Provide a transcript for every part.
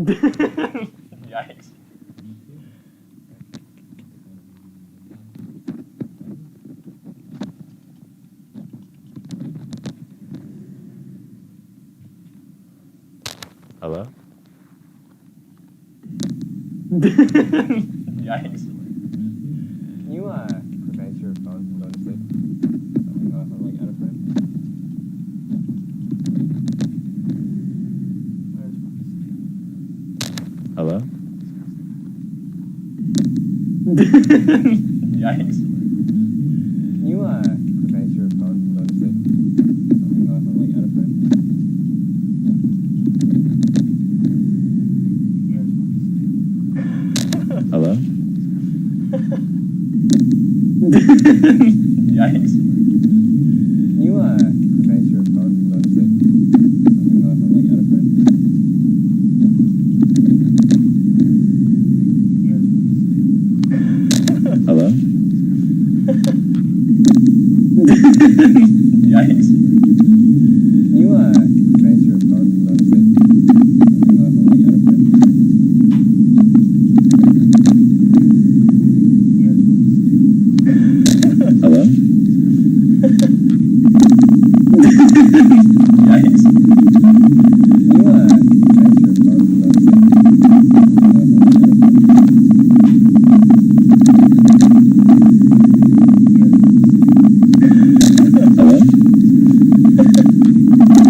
Yikes. Hello? Yikes. Can you prevent your phone from going to sleep? Like out of frame? Hello? Yikes. Can you prevent your phone from going to sleep? Like out of frame? Hello? Yikes. Can you prevent your phone from going to sleep? Like out of frame? Hello? Yikes. Can you prevent your phone from going to sleep? Like out of frame? Hello? Yikes. Can you prevent your phone from going to sleep?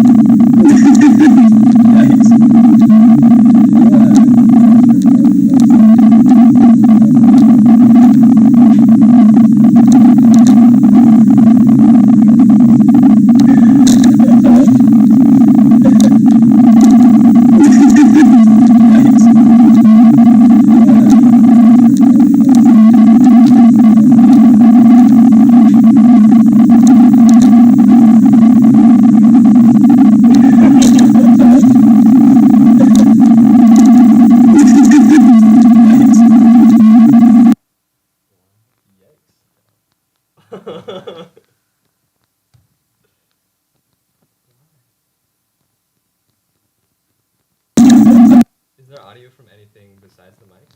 Hello? Yikes. Is there audio from anything besides the mic?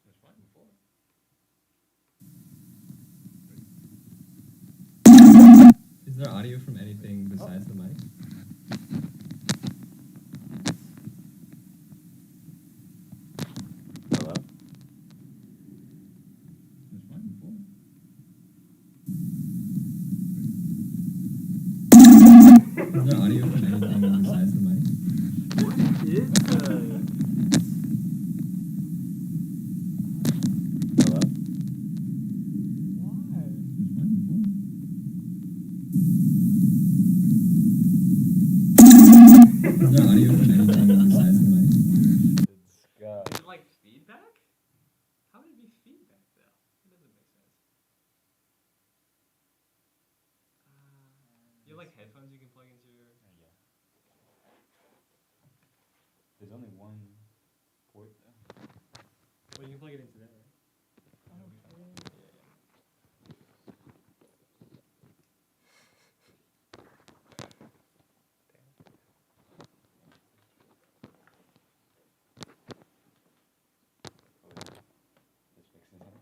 There's fine before. Is there audio from anything besides the mic? Hello? There's fine before. Is there audio from anything besides the mic? What is that? Hello? Why? There's fine before. Is there audio from anything besides the mic? It's got... Is it like feedback? How would it be feedback though? That doesn't make sense. You have like headphones you can plug into your. Yeah. There's only one port though. Well, you can plug it into there, right? Just fixing something.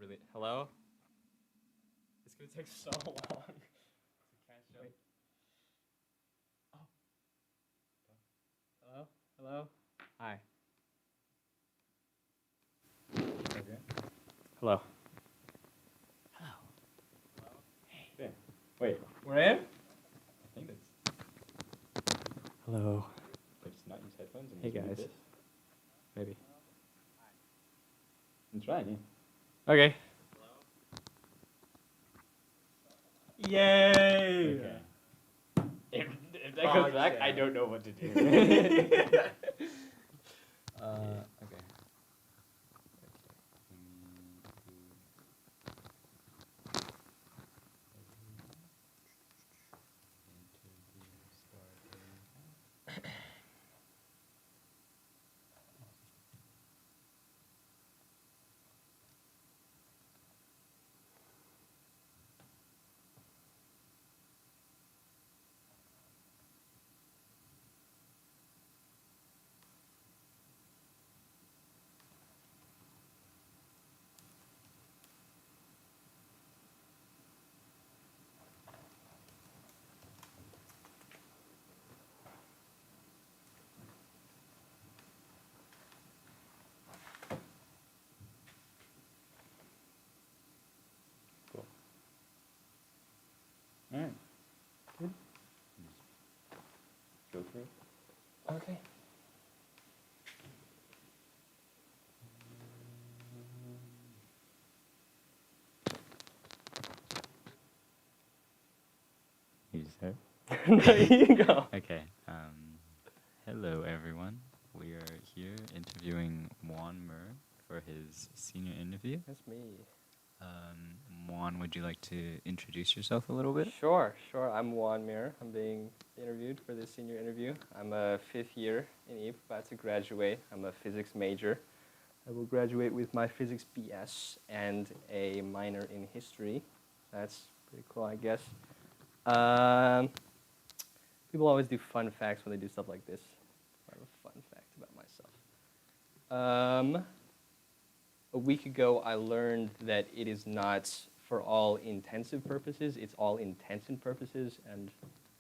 really. Hello? It's gonna take so long to catch up. Oh. Hello? Hello? Hi. Okay. Hello. Yeah. Wait, We're in? I think that's. Hello. Like, just not use headphones and Hey, just mute guys. this. Maybe. I'm trying, yeah. Okay. Yay! Okay. If that Oh, goes back, I yeah. don't know what to do. Okay. Cool. All right. Good. Go for it. Okay. You start? No, you go. Okay. Hello, everyone. We are here interviewing Muan Meurer for his senior interview. That's me. Muan, would you like to introduce yourself a little bit? Sure. I'm Muan Meurer. I'm being interviewed for this senior interview. I'm a 5th year in Eep, about to graduate. I'm a physics major. I will graduate with my physics BS and a minor in history. That's pretty cool, I guess. People always do fun facts when they do stuff like this. I have a fun fact about myself. A week ago, I learned that it is not for all intensive purposes, it's all intensive purposes, and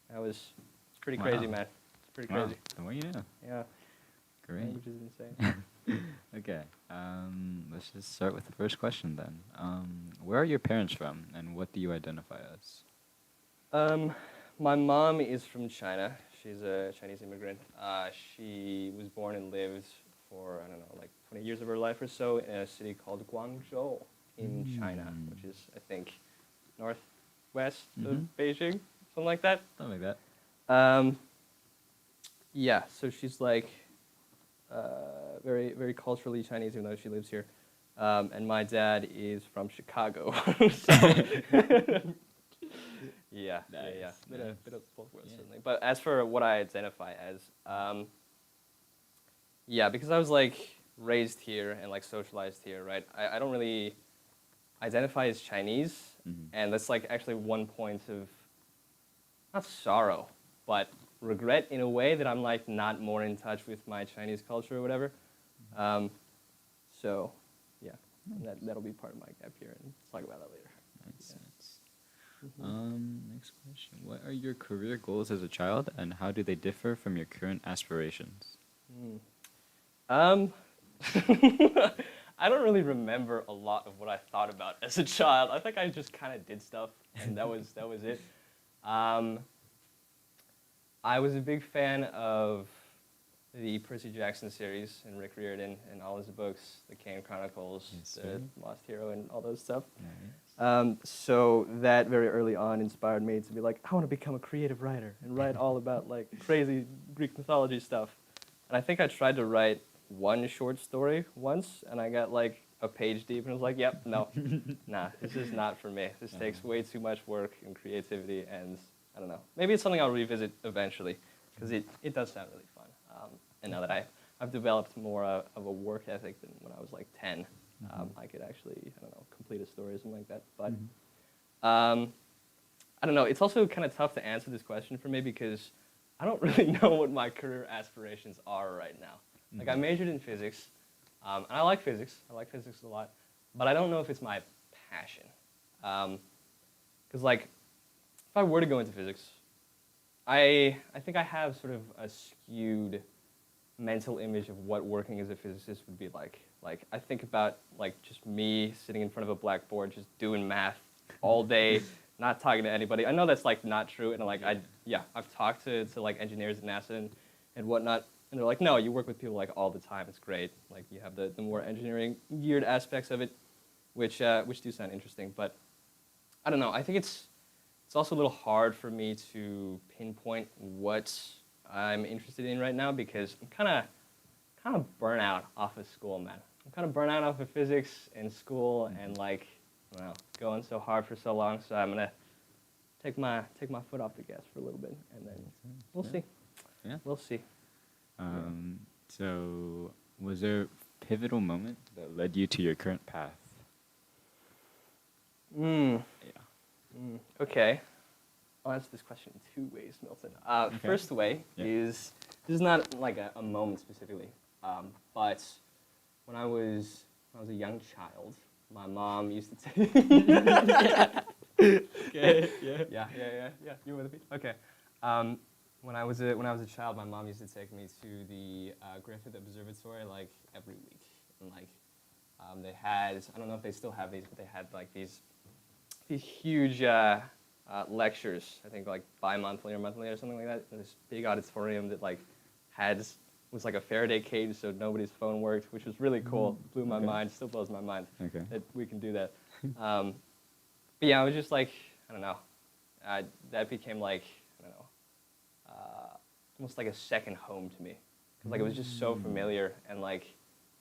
that was pretty crazy, Wow. man. It's pretty Wow, crazy. the more you know. Yeah, Great. language is insane. Okay. Let's just start with the first question then. Where are your parents from, and what do you identify as? My mom is from China. She's a Chinese immigrant. She was born and lived for, I don't know, like 20 years of her life or so in a city called Guangzhou in China, which is, I think, northwest of Beijing, something like that. Something like that. Yeah, so she's like very, very culturally Chinese, even though she lives here. And my dad is from Chicago. Yeah. Nice, Bit nice. of both worlds, Yeah. certainly. But as for what I identify as, yeah, because I was like raised here and like socialized here, right? I don't really identify as Chinese, and that's like actually one point of not sorrow, but regret in a way that I'm like not more in touch with my Chinese culture or whatever. So, yeah, that'll be part of my gap here, and let's talk about that later. Nice, Yeah. nice. Next question. What are your career goals as a child, and how do they differ from your current aspirations? I don't really remember a lot of what I thought about as a child. I think I just kind of did stuff, and that was it. I was a big fan of the Percy Jackson series and Rick Riordan and all his books, the Kane Chronicles, Yes, the sir. Lost Hero, and all those stuff. Nice. So that very early on inspired me to be like, I want to become a creative writer and write all about like crazy Greek mythology stuff. And I think I tried to write one short story once, and I got like a page deep, and I was like, yep, no, nah, this is not for me. This takes way too much work and creativity, and I don't know. Maybe it's something I'll revisit eventually, because it does sound really fun. And now that I've developed more of a work ethic than when I was like 10, I could actually, I don't know, complete a story or something like that. But I don't know. It's also kind of tough to answer this question for me because I don't really know what my career aspirations are right now. Like I majored in physics, and I like physics. I like physics a lot, but I don't know if it's my passion. Because like, if I were to go into physics, I think I have sort of a skewed mental image of what working as a physicist would be like. Like, I think about like just me sitting in front of a blackboard, just doing math all day, not talking to anybody. I know that's like not true, and like I've talked to like engineers at NASA and whatnot, and they're like, no, you work with people like all the time. It's great. Like you have the more engineering geared aspects of it, which do sound interesting. But I don't know. I think it's also a little hard for me to pinpoint what I'm interested in right now because I'm kind of burnt out off of school, man. I'm kind of burnt out off of physics in school and like, I don't know, going so hard for so long. So I'm gonna take my foot off the gas for a little bit, and then we'll see. Yeah. We'll see. So, was there a pivotal moment that led you to your current path? Yeah. Okay. I'll answer this question in 2 ways, Milton. Okay. First way is, this is not like a moment specifically, but when I was a young child, my mom used to take... Okay. Yeah. You with me? Okay. When I was a child, my mom used to take me to the Griffith Observatory like every week, and like they had, I don't know if they still have these, but they had like these huge lectures, I think like bi-monthly or monthly or something like that, in this big auditorium that like was like a Faraday cage, so nobody's phone worked, which was really cool. Blew my mind, still blows my mind that we can do that. But yeah, I was just like, I don't know, that became like, I don't know, almost like a second home to me. 'Cause like it was just so familiar, and like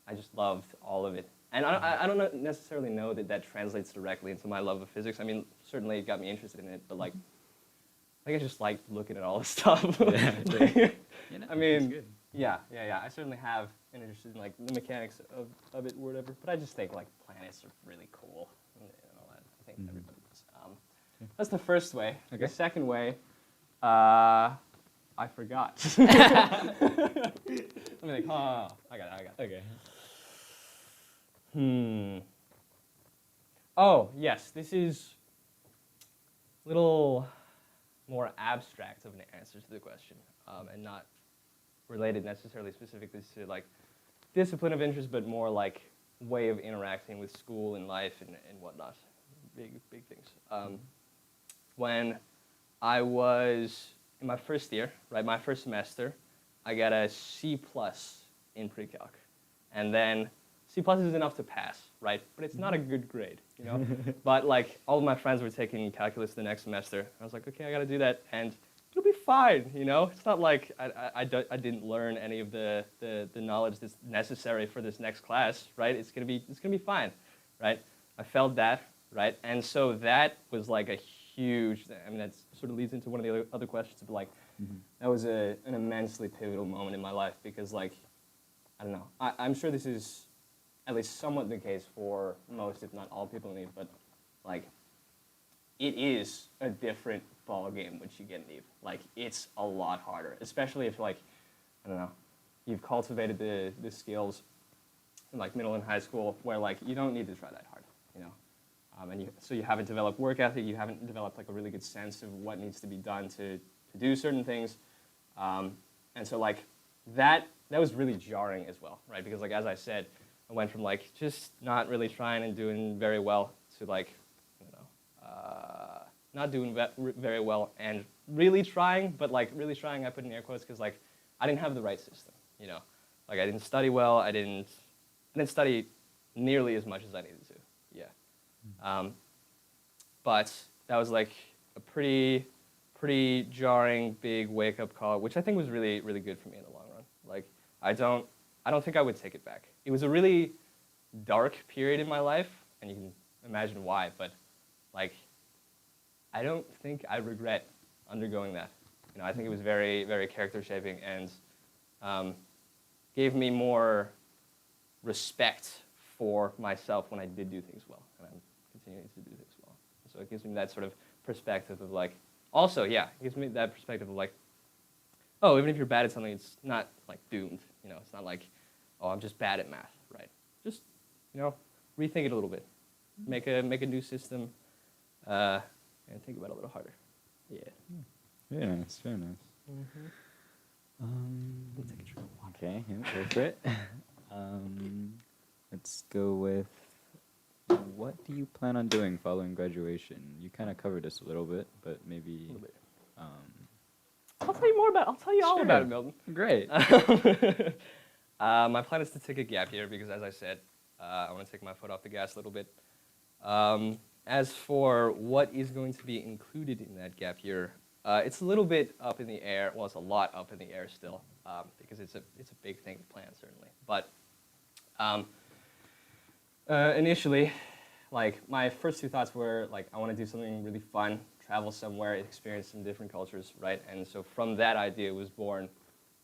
I just loved all of it. And I don't necessarily know that translates directly into my love of physics. I mean, certainly it got me interested in it, but like I just liked looking at all the stuff. I mean, yeah. I certainly have an interest in like the mechanics of it or whatever. But I just think like planets are really cool and all that. I think everybody does. That's the first way. Okay. The second way, I forgot. Let me think. Oh, I got it. Okay. Oh, yes, this is a little more abstract of an answer to the question, and not related necessarily specifically to like discipline of interest, but more like way of interacting with school and life and whatnot. Big things. When I was in my first year, right, my first semester, I got a C+ in pre-calc, and then C+ is enough to pass, right? But it's not a good grade, you know? But like all of my friends were taking calculus the next semester. I was like, okay, I gotta do that, and it'll be fine, you know? It's not like I didn't learn any of the knowledge that's necessary for this next class, right? It's gonna be fine, right? I felt that, right? And so that was like a huge, I mean, that sort of leads into one of the other questions, but like, that was an immensely pivotal moment in my life because like, I don't know, I'm sure this is at least somewhat the case for most, if not all people in Eve, but like, it is a different ball game once you get in Eve. Like, it's a lot harder, especially if like, I don't know, you've cultivated the skills in like middle and high school where like you don't need to try that hard, you know. So you haven't developed work ethic, you haven't developed like a really good sense of what needs to be done to do certain things, and so like that was really jarring as well, right? Because like as I said, I went from like just not really trying and doing very well to like, you know, not doing very well and really trying, but like really trying I put in air quotes because like I didn't have the right system, you know, like I didn't study well, I didn't study nearly as much as I needed to, yeah. But that was like a pretty jarring, big wake-up call, which I think was really, really good for me in the long run. Like, I don't think I would take it back. It was a really dark period in my life, and you can imagine why, but like, I don't think I regret undergoing that. You know, I think it was very, very character-shaping and gave me more respect for myself when I did do things well, and I'm continuing to do things well. So it gives me that sort of perspective of like, also, yeah, it gives me that perspective of like, oh, even if you're bad at something, it's not like doomed. You know, it's not like, oh, I'm just bad at math, right? Just, you know, rethink it a little bit. make a new system, and think about it a little harder. Yeah. Very nice, very nice. We'll take a drink of water. Okay, yeah, go for it. Let's go with, what do you plan on doing following graduation? You kind of covered this a little bit, but maybe. A little bit. Um, I'll tell you more about. I'll tell you all about it, Milton. Great. My plan is to take a gap year because, as I said, I want to take my foot off the gas a little bit. As for what is going to be included in that gap year, it's a little bit up in the air. Well, it's a lot up in the air still, because it's a big thing to plan, certainly. But initially, like, my first two thoughts were, like, I want to do something really fun, travel somewhere, experience some different cultures, right? And so from that idea was born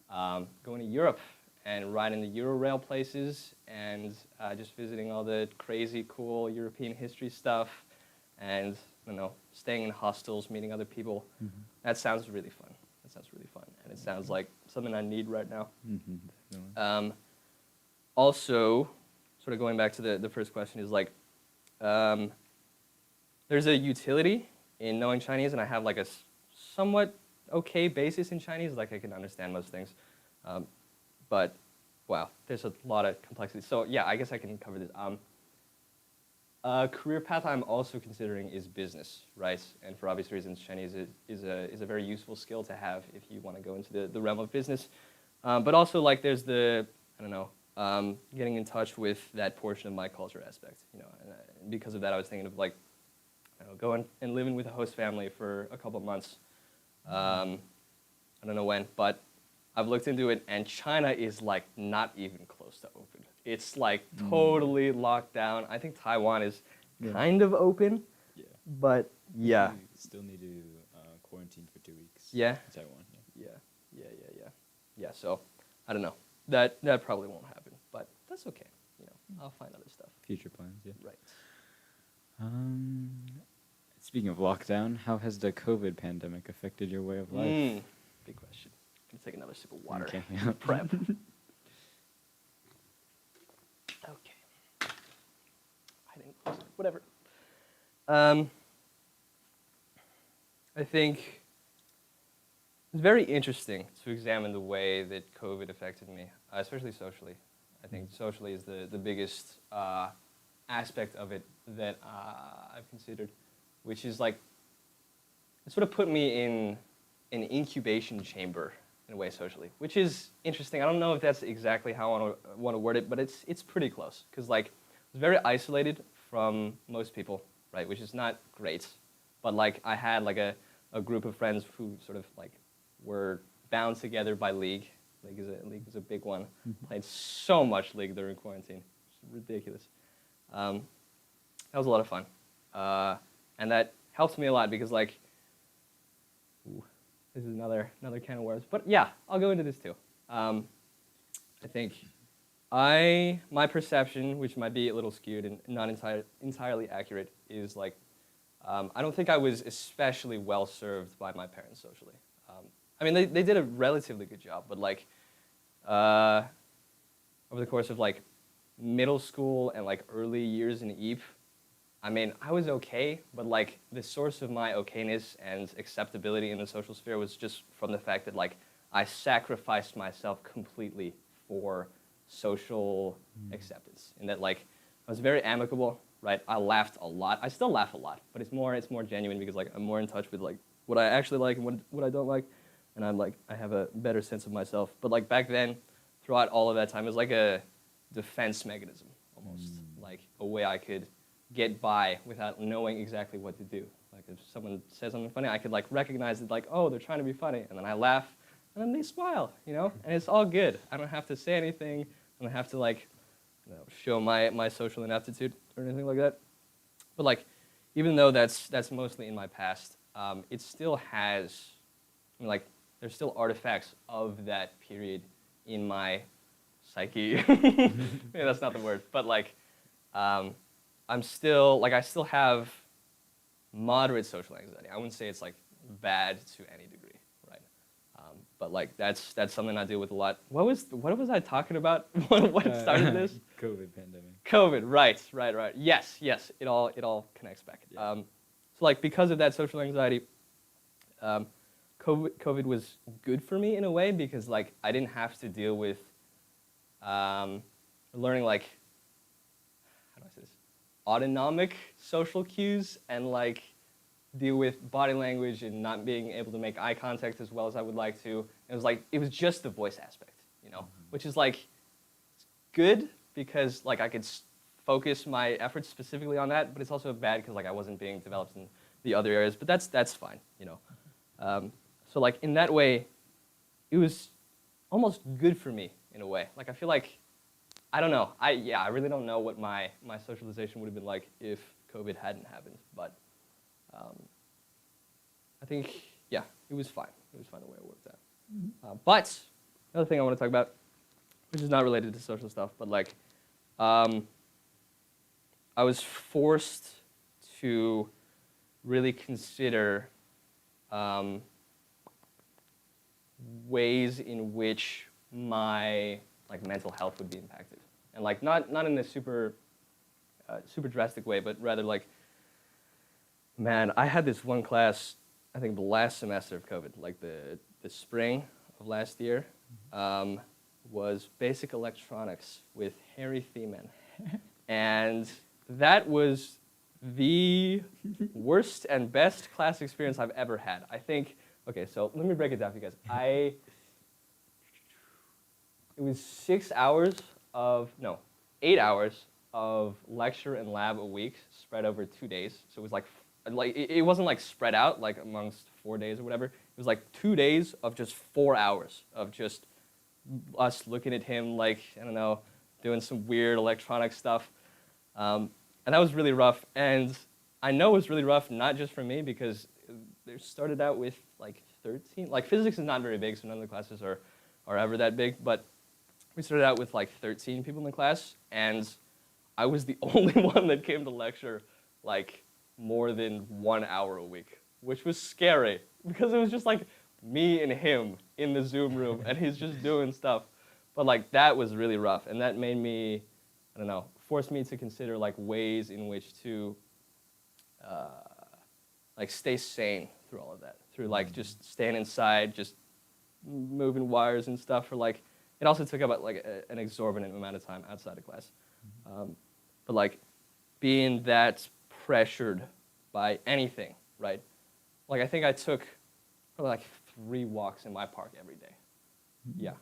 going to Europe and riding the Eurorail places and just visiting all the crazy, cool European history stuff and, you know, staying in hostels, meeting other people. Mm-hmm. That sounds really fun. That sounds really fun. And it sounds like something I need right now. Definitely. Also, sort of going back to the first question, is like, there's a utility in knowing Chinese, and I have like a somewhat okay basis in Chinese, like I can understand most things. But, wow, there's a lot of complexity. So yeah, I guess I can cover this. A career path I'm also considering is business, right? And for obvious reasons, Chinese is a very useful skill to have if you want to go into the realm of business. But also, like, there's the, I don't know, getting in touch with that portion of my culture aspect, you know. And because of that, I was thinking of, like, I don't know, going and living with a host family for a couple of months. I don't know when, but I've looked into it, and China is, like, not even close to open. It's, like, totally locked down. I think Taiwan is kind of open, but yeah. You still need to quarantine for 2 weeks. Yeah. In Taiwan. Yeah, so, I don't know. That probably won't happen, but that's okay. You know, I'll find other stuff. Future plans, yeah. Right. Speaking of lockdown, how has the COVID pandemic affected your way of life? Big question. I'm gonna take another sip of water. Okay. Yeah. Prep. Okay. I didn't close it. Whatever. I think it's very interesting to examine the way that COVID affected me, especially socially. I think socially is the biggest aspect of it that I've considered, which is like, it sort of put me in an incubation chamber in a way socially, which is interesting. I don't know if that's exactly how I want to word it, but it's pretty close, because like, I was very isolated from most people, right, which is not great, but like I had like a group of friends who sort of like were bound together by League. League is a big one. Played so much League during quarantine. It's ridiculous. That was a lot of fun. And that helped me a lot because, like, this is another can of worms. But yeah, I'll go into this too. I think my perception, which might be a little skewed and not entirely accurate, is like, I don't think I was especially well served by my parents socially. I mean, they did a relatively good job, but like, over the course of like middle school and like early years in Eep, I mean, I was okay, but like the source of my okayness and acceptability in the social sphere was just from the fact that like I sacrificed myself completely for social acceptance. In that like I was very amicable, right? I laughed a lot. I still laugh a lot, but it's more genuine because like I'm more in touch with like what I actually like and what I don't like, and I have a better sense of myself. But like back then, throughout all of that time, it was like a defense mechanism almost, like a way I could get by without knowing exactly what to do. Like if someone says something funny, I could like recognize it, like, oh, they're trying to be funny, and then I laugh, and then they smile, you know, and it's all good. I don't have to say anything. I don't have to like, you know, show my social inaptitude or anything like that. But like, even though that's mostly in my past, it still has, I mean, like, there's still artifacts of that period in my psyche. Maybe that's not the word, but like, I still have moderate social anxiety. I wouldn't say it's like bad to any degree, right? But like that's something I deal with a lot. What was I talking about? What started this? COVID pandemic. COVID, right. Yes, it all connects back. Yeah. So like because of that social anxiety, COVID was good for me in a way because like I didn't have to deal with learning like, how do I say this, autonomic social cues and like deal with body language and not being able to make eye contact as well as I would like to. It was just the voice aspect, which is like good because like I could focus my efforts specifically on that, but it's also bad because like I wasn't being developed in the other areas. But that's fine, So like in that way, it was almost good for me in a way. Like I feel like I don't know. I really don't know what my socialization would have been like if COVID hadn't happened, but I think it was fine. It was fine the way it worked out. But another thing I want to talk about, which is not related to social stuff, but like I was forced to really consider ways in which my like mental health would be impacted, and like not in a super drastic way, but rather like, man, I had this one class, I think the last semester of COVID, like the spring of last year, was basic electronics with Harry Thiemann, and that was the worst and best class experience I've ever had. I think. Okay, so let me break it down for you guys. It was 8 hours of lecture and lab a week spread over 2 days. So it was like it wasn't like spread out like amongst 4 days or whatever. It was like 2 days of just 4 hours of just us looking at him like, I don't know, doing some weird electronic stuff. And that was really rough. And I know it was really rough, not just for me, because they started out with like 13. Like physics is not very big, so none of the classes are ever that big. But we started out with like 13 people in the class, and I was the only one that came to lecture like more than 1 hour a week, which was scary because it was just like me and him in the Zoom room, and he's just doing stuff. But like that was really rough, and that made me, I don't know, forced me to consider like ways in which to like stay sane through all of that, through like just staying inside, just moving wires and stuff. For like, it also took up like an exorbitant amount of time outside of class. But like being that pressured by anything, right? Like I think I took probably like 3 walks in my park every day. Yeah.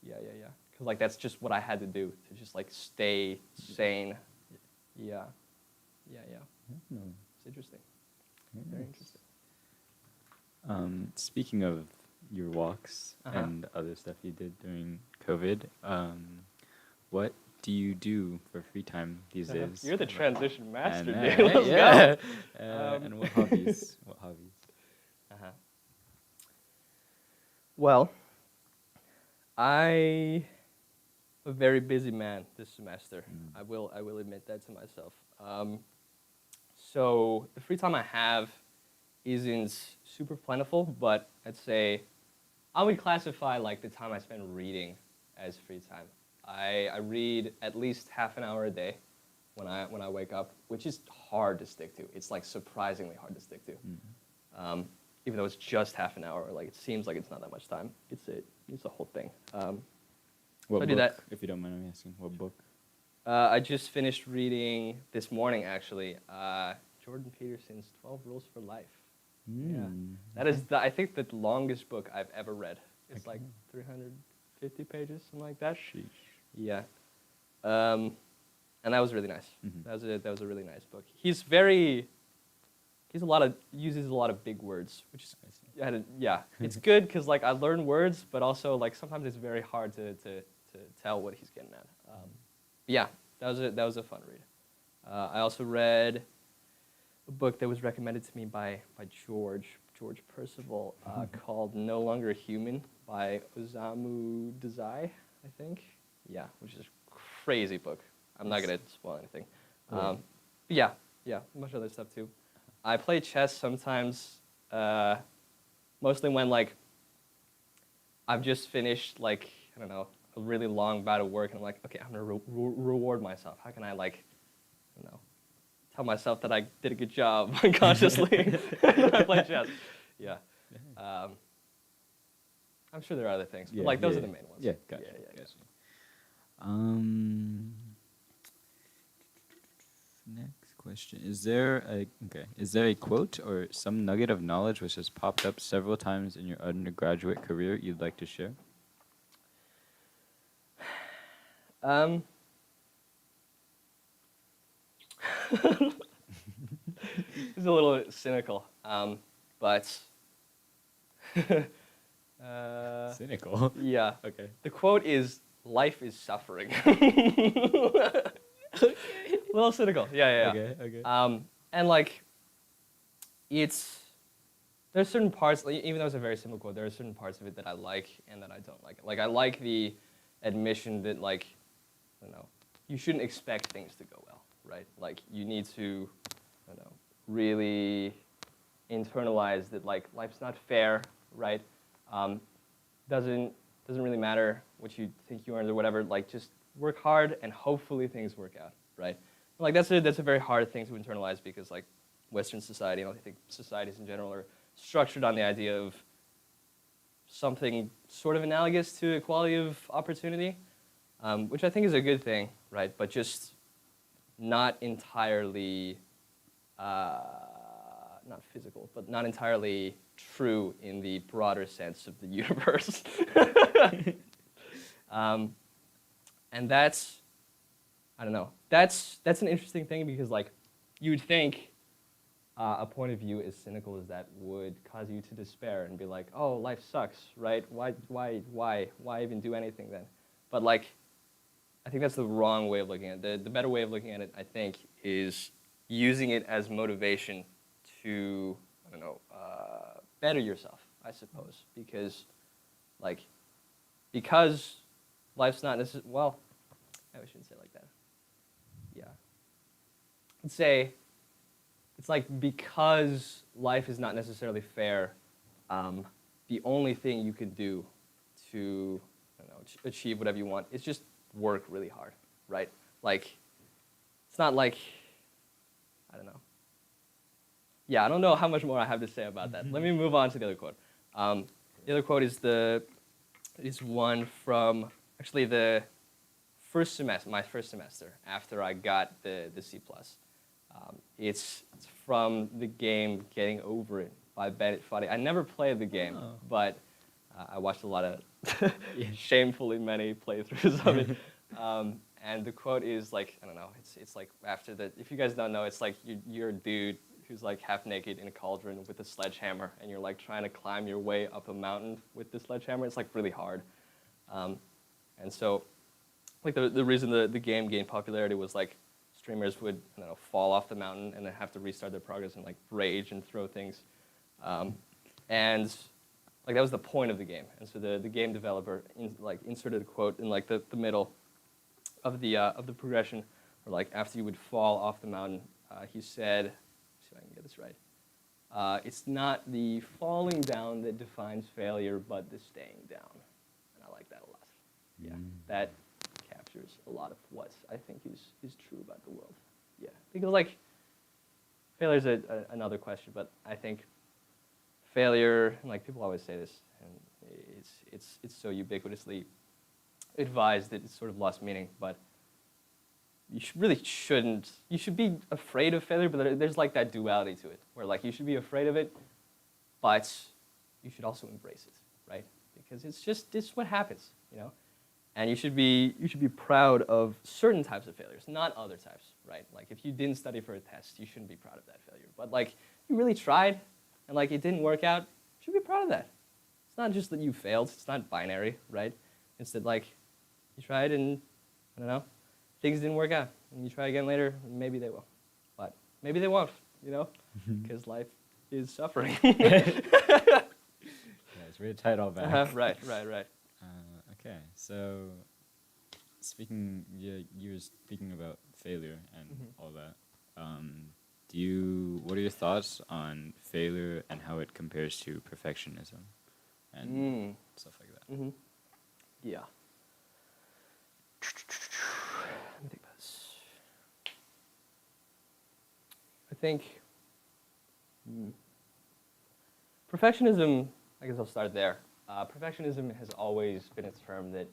Because like that's just what I had to do to just like stay sane. Yeah. It's interesting. Very interesting. Speaking of your walks and other stuff you did during COVID, what do you do for free time these days? You're the transition master, and, dude. Let's go. And what hobbies? Well, I'm a very busy man this semester. I will admit that to myself. So the free time I have isn't super plentiful, but I'd say I would classify like the time I spend reading as free time. I read at least half an hour a day when I wake up, which is hard to stick to. It's like surprisingly hard to stick to. Even though it's just half an hour, like it seems like it's not that much time. It's a whole thing. What I book, do that. if you don't mind me asking? What book? I just finished reading this morning, actually, Jordan Peterson's 12 Rules for Life. Yeah. That is, I think, the longest book I've ever read. It's like 350 pages, something like that. Sheesh. Yeah. And that was really nice. That was a really nice book. Uses a lot of big words, which is it's good because like I learn words, but also like sometimes it's very hard to tell what he's getting at. That was a fun read. I also read a book that was recommended to me by George Percival called No Longer Human by Osamu Dazai, I think. Yeah, which is a crazy book. I'm not going to spoil anything. Much other stuff too. I play chess sometimes, mostly when like I've just finished like, I don't know, a really long bout of work, and I'm like, okay, I'm gonna reward myself. How can I tell myself that I did a good job unconsciously when I play chess? Yeah. I'm sure there are other things, but those are the main ones. Yeah, gotcha. Next question: Is there a quote or some nugget of knowledge which has popped up several times in your undergraduate career you'd like to share? It's a little cynical, but Cynical. yeah. Okay. The quote is, "Life is suffering." A little cynical. Yeah. Okay. And there's certain parts, even though it's a very simple quote, there are certain parts of it that I like and that I don't like. Like, I like the admission that, you shouldn't expect things to go well, right? Like, you need to, really internalize that, life's not fair, right? Doesn't really matter what you think you earned or whatever. Just work hard and hopefully things work out, right? That's a very hard thing to internalize because, Western society, and I think societies in general, are structured on the idea of something sort of analogous to equality of opportunity, which I think is a good thing, right? But just not entirely, not physical, but not entirely true in the broader sense of the universe. And that's, I don't know, that's an interesting thing because, you would think a point of view as cynical as that would cause you to despair and be like, oh, life sucks, right? Why even do anything then? But I think that's the wrong way of looking at it. The better way of looking at it, I think, is using it as motivation to, better yourself, I suppose. Because life's not necessarily, well, I shouldn't say it like that. Yeah. Let's say, it's because life is not necessarily fair, the only thing you could do to, achieve whatever you want is just work really hard, right? It's not I don't know. Yeah, I don't know how much more I have to say about that. Let me move on to the other quote. The other quote is one from, actually, my first semester after I got the C+. It's from the game Getting Over It by Bennett Foddy. I never played the game, but I watched a lot of shamefully many playthroughs of it. And the quote is I don't know, it's after the, if you guys don't know, it's you're a dude who's half naked in a cauldron with a sledgehammer, and you're trying to climb your way up a mountain with the sledgehammer. It's really hard. And so the reason the game gained popularity was streamers would fall off the mountain and then have to restart their progress and rage and throw things. And that was the point of the game. And so the game developer inserted a quote in the middle of the progression, where after you would fall off the mountain, he said, see if I can get this right. It's not the falling down that defines failure, but the staying down. And I like that a lot. Yeah, that captures a lot of what I think is true about the world. Yeah, because failure is another question, but I think failure, people always say this, and it's so ubiquitously advised that it's sort of lost meaning, but you really shouldn't. You should be afraid of failure, but there's that duality to it, where you should be afraid of it, but you should also embrace it, right? Because it's what happens, And you should be proud of certain types of failures, not other types, right? If you didn't study for a test, you shouldn't be proud of that failure. But you really tried, and it didn't work out, you should be proud of that. It's not just that you failed, it's not binary, right? It's that you tried and, I don't know, things didn't work out. And you try again later, and maybe they will. But maybe they won't, because life is suffering. Yeah, it's really tight all back. Right. Okay, so you were speaking about failure and all that. What are your thoughts on failure and how it compares to perfectionism and stuff like that? Yeah. think perfectionism, I guess I'll start there. Perfectionism has always been a term that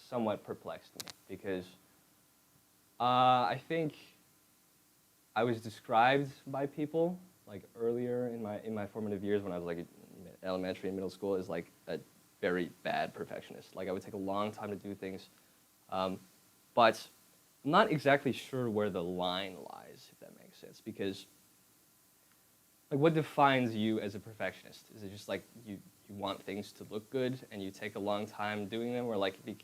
somewhat perplexed me because I think I was described by people like earlier in my formative years when I was like in elementary and middle school as like a very bad perfectionist. Like I would take a long time to do things, but I'm not exactly sure where the line lies, if that makes sense, because like what defines you as a perfectionist? Is it just like you want things to look good and you take a long time doing them, or like it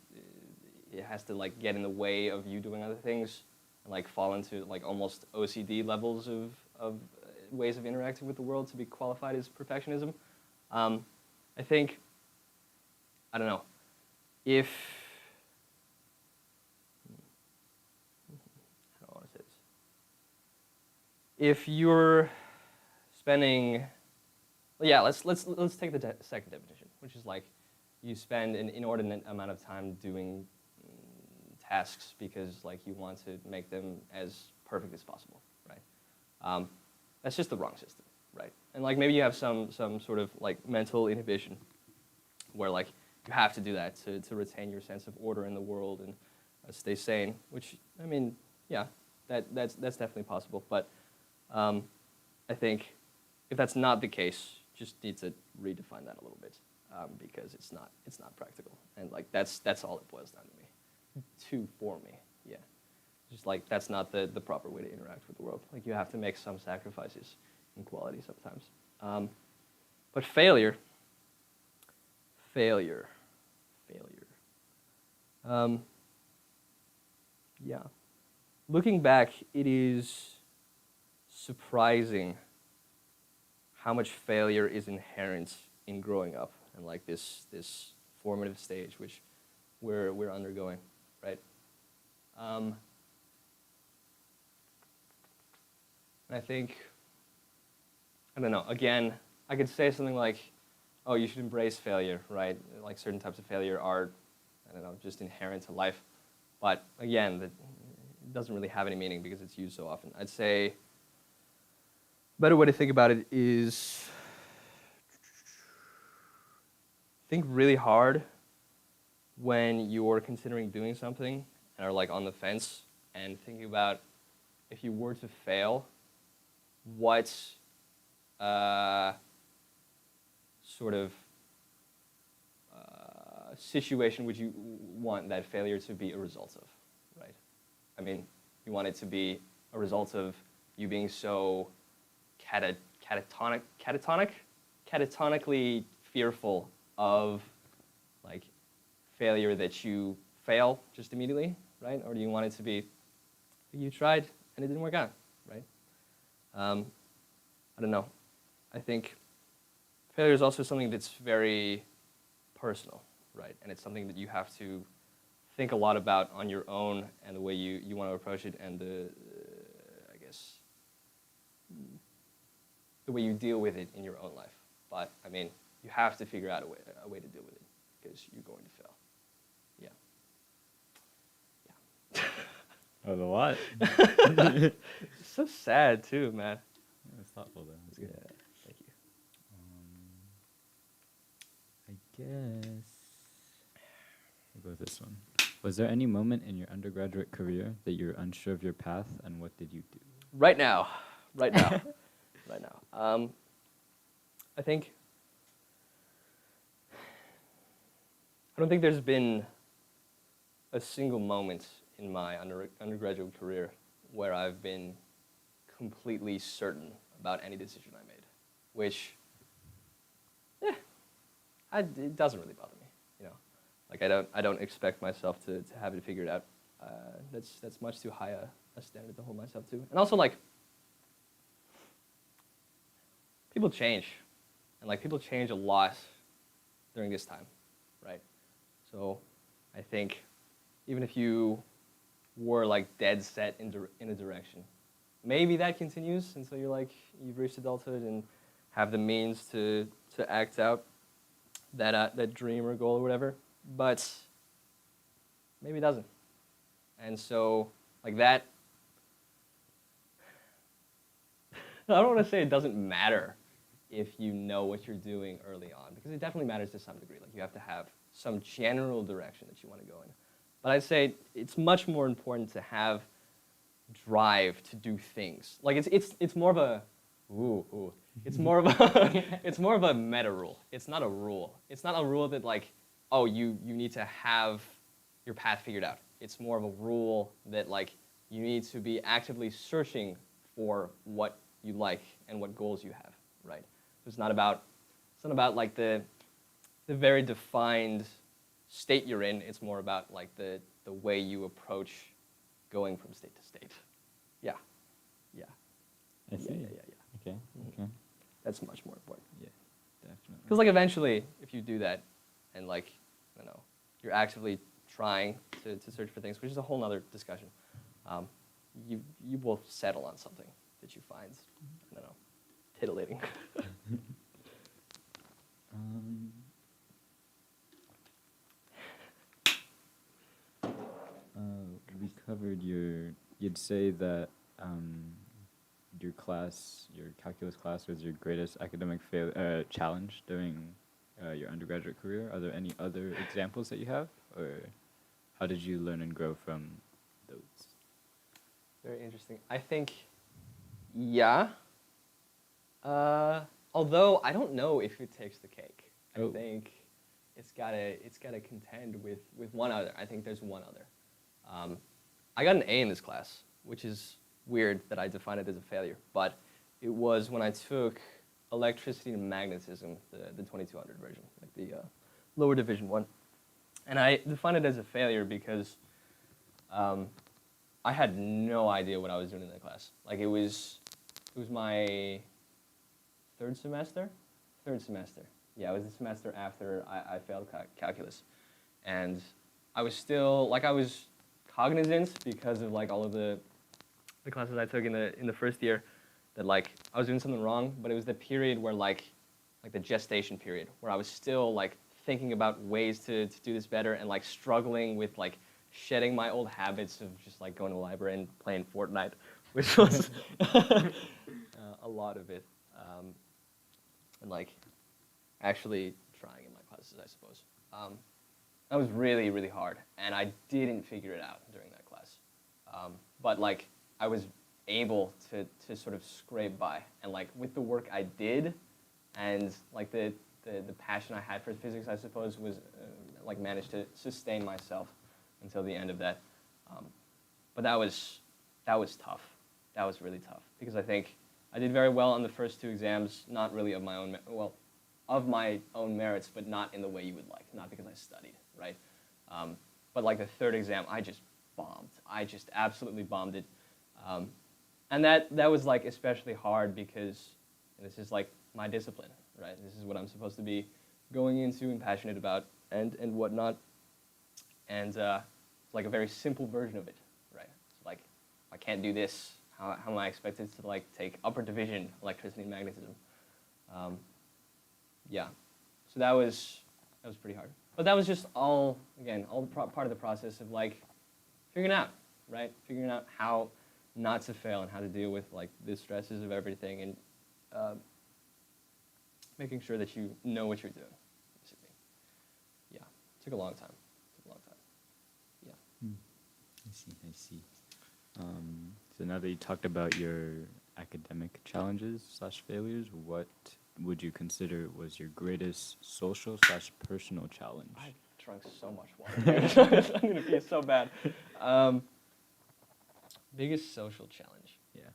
has to like get in the way of you doing other things and like fall into like almost OCD levels of ways of interacting with the world to be qualified as perfectionism? I think, I don't know, if, how do I want to say this? If you're spending, well, yeah, let's take the second definition, which is like you spend an inordinate amount of time doing tasks because like you want to make them as perfect as possible, right? That's just the wrong system, right? And like maybe you have some sort of like mental inhibition where like you have to do that to retain your sense of order in the world and stay sane, which, I mean, yeah, that's definitely possible. But I think if that's not the case, just need to redefine that a little bit because it's not practical. And like that's all it boils down for me, yeah. Just like that's not the proper way to interact with the world. Like you have to make some sacrifices in quality sometimes. But failure. Yeah. Looking back, it is surprising how much failure is inherent in growing up and like this formative stage which we're undergoing, right? And I think, I don't know, again, I could say something like, oh, you should embrace failure, right? Like certain types of failure are, I don't know, just inherent to life. But again, that doesn't really have any meaning because it's used so often. I'd say a better way to think about it is think really hard when you're considering doing something and are like on the fence and thinking about if you were to fail, what sort of situation would you want that failure to be a result of, right? I mean, you want it to be a result of you being so catatonically fearful of like failure that you fail just immediately, right? Or do you want it to be you tried and it didn't work out, right? I don't know. I think failure is also something that's very personal, right? And it's something that you have to think a lot about on your own and the way you want to approach it and I guess, the way you deal with it in your own life. But, I mean, you have to figure out a way to deal with it because you're going to fail. Yeah. That was a lot. It's so sad, too, man. Yeah, it's thoughtful, though. That's good. Yeah, thank you. I guess we'll go with this one. Was there any moment in your undergraduate career that you were unsure of your path, and what did you do? Right now. I think, I don't think there's been a single moment in my undergraduate career where I've been completely certain about any decision I made, which, it doesn't really bother me, you know. Like I don't expect myself to have it figured out. That's much too high a standard to hold myself to. And also, like, people change, and like people change a lot during this time, right? So I think even if you were like dead set in a direction, maybe that continues until you're like you've reached adulthood and have the means to act out that dream or goal or whatever. But maybe it doesn't. And so like that I don't want to say it doesn't matter if you know what you're doing early on, because it definitely matters to some degree. Like you have to have some general direction that you want to go in. But I'd say it's much more important to have drive to do things. Like it's more of a it's more of a it's more of a meta rule. It's not a rule. It's not a rule that like, oh, you need to have your path figured out. It's more of a rule that like you need to be actively searching for what you like and what goals you have, right? So it's not about like the very defined state you're in. It's more about like the way you approach going from state to state. Yeah. I see. Okay. Mm-hmm. Okay. That's much more important. Yeah, definitely. Because like eventually, if you do that, and like, I don't know, you're actively trying to search for things, which is a whole other discussion, you will settle on something that you find, I don't know, titillating. We covered you'd say that your calculus class was your greatest academic challenge during your undergraduate career. Are there any other examples that you have, or how did you learn and grow from those? Very interesting. I think, yeah. Although I don't know if it takes the cake. Oh. I think it's gotta contend with one other. I think there's one other. I got an A in this class, which is weird that I define it as a failure, but it was when I took electricity and magnetism, the 2200 version, like the lower division one. And I define it as a failure because I had no idea what I was doing in that class. Like it was my third semester. Yeah, it was the semester after I failed calculus. And I was still, like I was cognizant because of like all of the classes I took in the first year that like I was doing something wrong, but it was the period where like the gestation period where I was still like thinking about ways to do this better and like struggling with like shedding my old habits of just like going to the library and playing Fortnite, which was a lot of it, and like actually trying in my classes, I suppose. That was really, really hard, and I didn't figure it out during that class. But like I was able to sort of scrape by, and like with the work I did, and like the passion I had for physics, I suppose, was like managed to sustain myself until the end of that. But that was tough. That was really tough because I think I did very well on the first two exams, not really of my own of my own merits, but not in the way you would like, not because I studied, right? But like the third exam, I just bombed. I just absolutely bombed it. And that was like especially hard because this is like my discipline, right? This is what I'm supposed to be going into and passionate about and whatnot. And it's like a very simple version of it, right? It's like, if I can't do this, how am I expected to like take upper division electricity and magnetism? Yeah, so that was pretty hard. But that was just all part of the process of like figuring out, right? Figuring out how not to fail and how to deal with like the stresses of everything and making sure that you know what you're doing, basically. Yeah, it took a long time. Yeah. I see. So now that you talked about your academic challenges / failures, what would you consider was your greatest social / personal challenge? I drunk so much water. I'm gonna be so bad. Biggest social challenge. Yeah.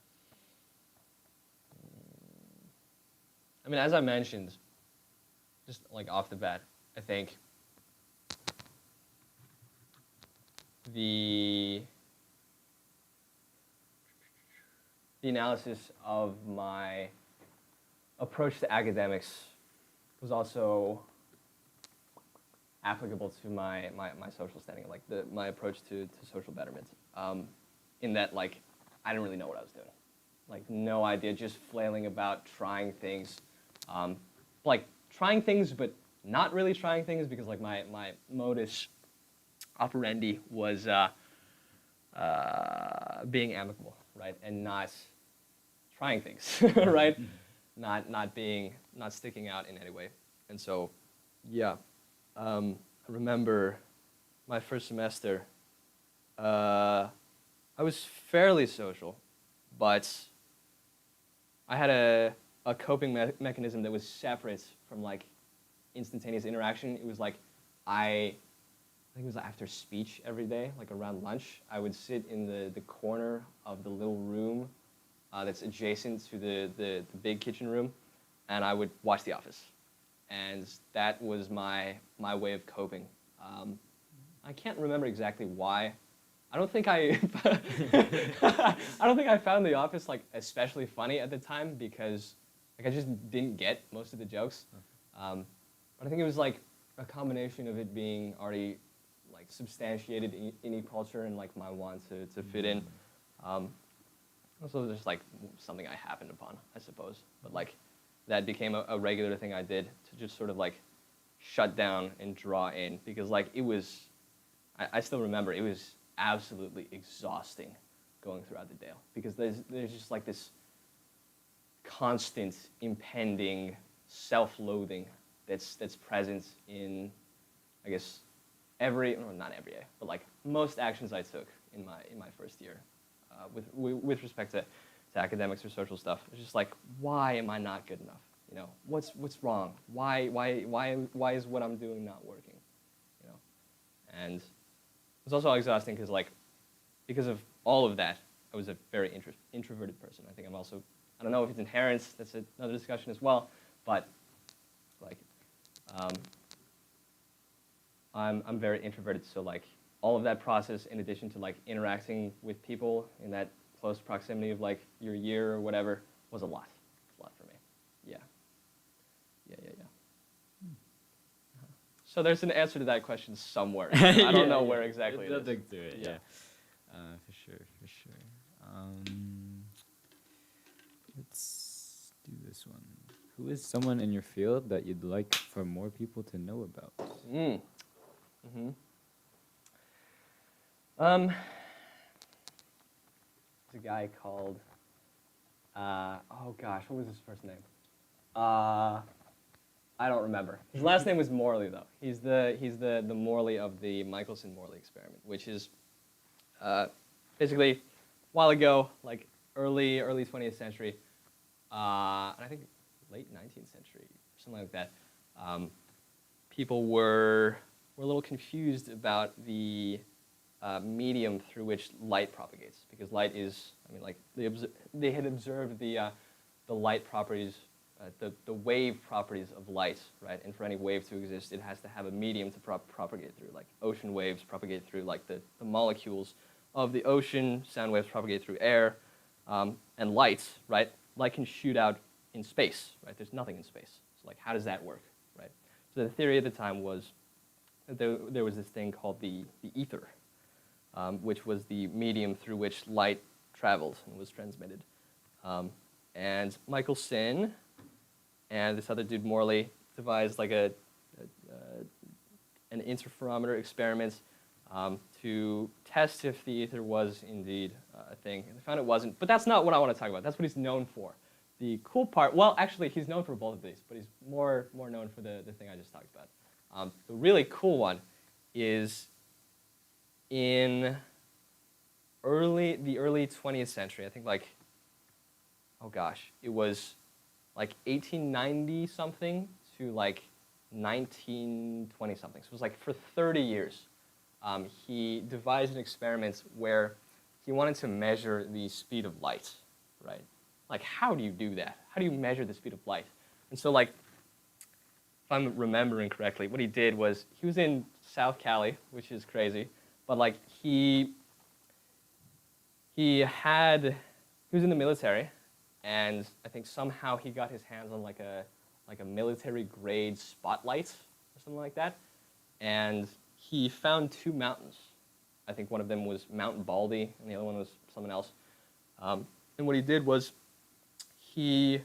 I mean, as I mentioned, just like off the bat, I think the analysis of my approach to academics was also applicable to my social standing, like my approach to social betterment. In that, like, I didn't really know what I was doing. Like, no idea, just flailing about, trying things. Like, trying things, but not really trying things because, like, my modus operandi was being amicable, right? And not trying things, right? Not sticking out in any way. And so, yeah, I remember my first semester. I was fairly social, but I had a coping mechanism that was separate from like instantaneous interaction. It was like I think it was after speech every day, like around lunch, I would sit in the corner of the little room that's adjacent to the big kitchen room, and I would watch The Office. And that was my way of coping. I can't remember exactly why. I don't think I I don't think I found The Office like especially funny at the time because like I just didn't get most of the jokes. But I think it was like a combination of it being already like substantiated in e culture and like my want to fit in. Also just like something I happened upon, I suppose. But like that became a regular thing I did to just sort of like shut down and draw in because like it was, I still remember it was absolutely exhausting going throughout the day because there's just like this constant impending self-loathing that's present in, I guess, not every day, but like most actions I took in my first year with respect to academics or social stuff. It's just like, why am I not good enough? You know, what's wrong? Why is what I'm doing not working? You know, and it was also exhausting because of all of that, I was a very introverted person. I think I'm also, I don't know if it's inherent, that's another discussion as well, but like, I'm very introverted, so like all of that process in addition to like interacting with people in that close proximity of like your year or whatever was a lot. It was a lot for me. Yeah. So there's an answer to that question somewhere. I don't know where exactly it is. Dig through it, Yeah. For sure. Let's do this one. Who is someone in your field that you'd like for more people to know about? There's a guy called, oh gosh, what was his first name? I don't remember. His last name was Morley, though. He's the Morley of the Michelson-Morley experiment, which is basically a while ago, like early 20th century, and I think late 19th century, something like that. People were a little confused about the medium through which light propagates, because light is, I mean, like they had observed the light properties. The wave properties of light, right? And for any wave to exist, it has to have a medium to propagate through. Like ocean waves propagate through like the molecules of the ocean, sound waves propagate through air, and light, right? Light can shoot out in space, right? There's nothing in space. So like, how does that work, right? So the theory at the time was that there was this thing called the ether, which was the medium through which light traveled and was transmitted. And Michelson and this other dude Morley devised like an interferometer experiment to test if the ether was indeed a thing. And they found it wasn't, but that's not what I want to talk about. That's what he's known for. The cool part, well, actually, he's known for both of these, but he's more known for the thing I just talked about. The really cool one is in the early 20th century. I think like, oh gosh, it was like 1890 something to like 1920 something. So it was like for 30 years, he devised an experiment where he wanted to measure the speed of light, right? Like, how do you do that? How do you measure the speed of light? And so like, if I'm remembering correctly, what he did was he was in South Cali, which is crazy, but like he was in the military. And I think somehow he got his hands on like a military grade spotlight or something like that. And he found two mountains. I think one of them was Mount Baldy and the other one was someone else. And what he did was he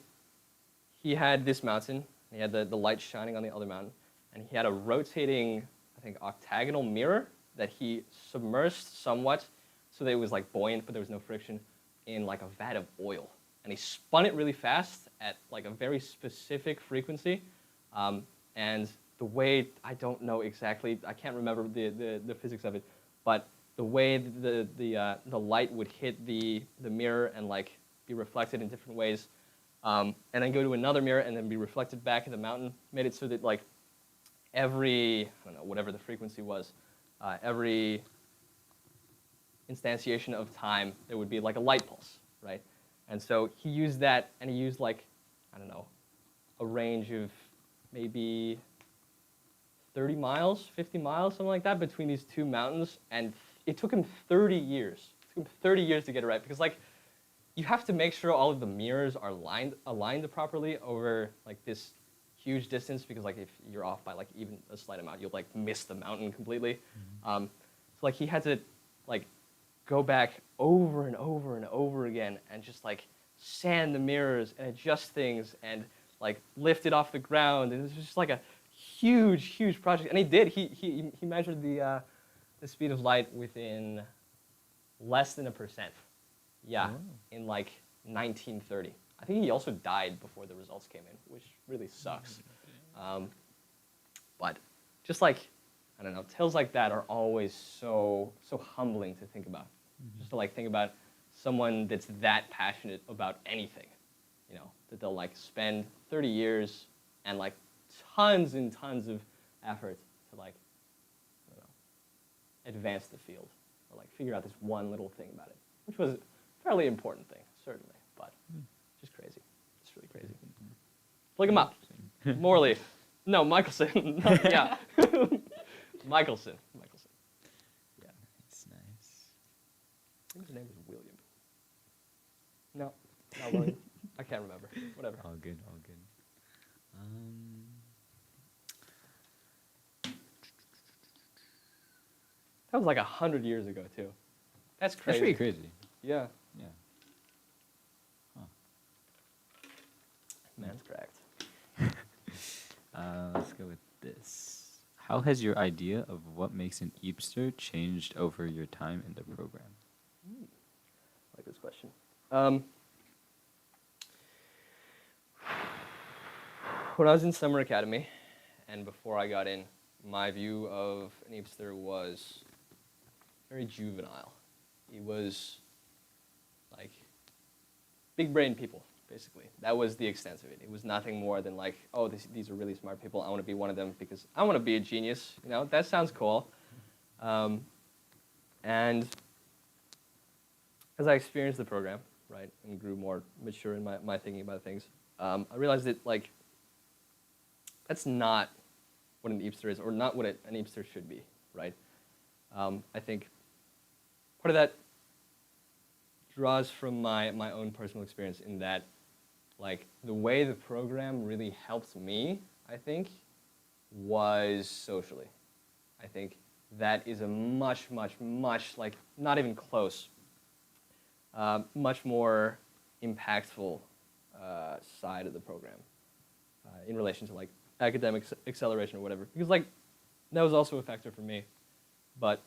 had this mountain. He had the light shining on the other mountain. And he had a rotating, I think, octagonal mirror that he submersed somewhat so that it was like buoyant, but there was no friction, in like a vat of oil. and he spun it really fast at like a very specific frequency. And the way, I don't know exactly, I can't remember the physics of it, but the way the light would hit the mirror and like be reflected in different ways, and then go to another mirror and then be reflected back in the mountain, made it so that like every, I don't know, whatever the frequency was, every instantiation of time, there would be like a light pulse, right? And so he used that, and he used like, I don't know, a range of maybe 30 miles, 50 miles, something like that, between these two mountains, and it took him 30 years. It took him 30 years to get it right, because like, you have to make sure all of the mirrors are aligned properly over like this huge distance, because like if you're off by like even a slight amount, you'll like miss the mountain completely. So like he had to like go back over and over and over again and just like sand the mirrors and adjust things and like lift it off the ground. And it was just like a huge project. And he did. He measured the speed of light within less than 1%. Yeah, in like 1930. I think he also died before the results came in, which really sucks. But just like, I don't know, tales like that are always so humbling to think about. Just to like think about someone that's that passionate about anything, you know, that they'll like spend 30 years and like tons and tons of effort to like, I don't know, advance the field or like figure out this one little thing about it, which was a fairly important thing, certainly, but just crazy. It's really crazy. Look him up. Morley. No, Michelson. Yeah. Michelson. Yeah. It's nice. I think his name is William. No, not William. I can't remember. Whatever. All good. That was like 100 years ago, too. That's crazy. That's pretty crazy. Yeah. Yeah. Huh. Man's cracked. Let's go with this. How has your idea of what makes an Eepster changed over your time in the program? I like this question. When I was in summer academy, and before I got in, my view of an Eepster was very juvenile. It was like big brain people, basically. That was the extent of it. It was nothing more than like, oh, these are really smart people. I want to be one of them because I want to be a genius. You know, that sounds cool. And as I experienced the program, right, and grew more mature in my thinking about things, I realized that like that's not what an Eepster is, or not what an Eepster should be, right? I think part of that draws from my own personal experience in that, like, the way the program really helped me, I think, was socially. I think that is a much, like, not even close, much more impactful side of the program in relation to, like, academic acceleration or whatever. Because, like, that was also a factor for me, but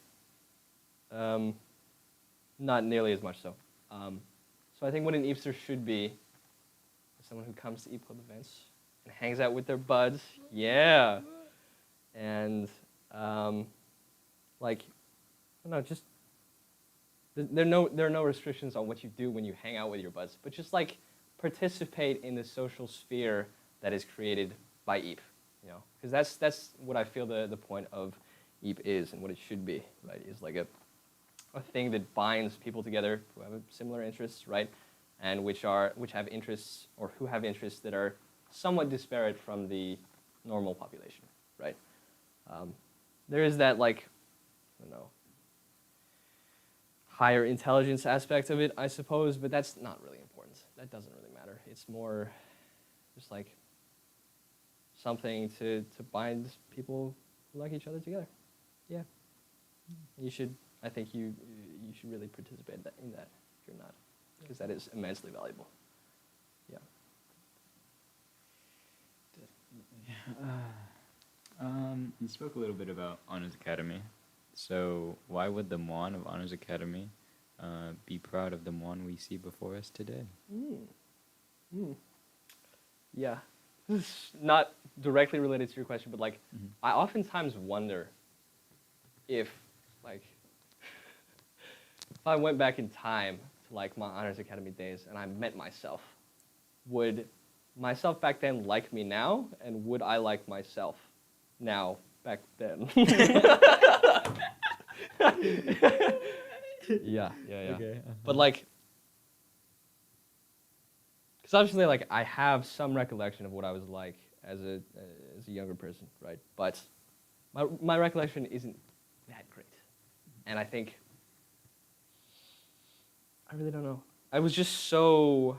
not nearly as much so. So I think what an Eepster should be is someone who comes to Eep Club events and hangs out with their buds. Yeah. And, like, I don't know, just, there are no restrictions on what you do when you hang out with your buds, but just, like, participate in the social sphere that is created by Eep, you know? Because that's what I feel the point of Eep is and what it should be, right? Is like a thing that binds people together who have similar interests, right? And which have interests, or who have interests that are somewhat disparate from the normal population, right? There is that, like, I don't know, higher intelligence aspect of it, I suppose, but that's not really important. That doesn't really matter. It's more just like something to bind people who like each other together. Yeah. I think you should really participate in that if you're not, because that is immensely valuable. Yeah. You spoke a little bit about Honors Academy. So why would the Muan of Honors Academy be proud of the Muan we see before us today? Yeah. This is not directly related to your question, but like, Mhm. I oftentimes wonder if, like, if I went back in time to like my Honors Academy days and I met myself, would myself back then like me now, and would I like myself now back then? Yeah. Okay. But like, because obviously, like, I have some recollection of what I was like as a younger person, right? But my recollection isn't that great, and I think I really don't know. I was just so.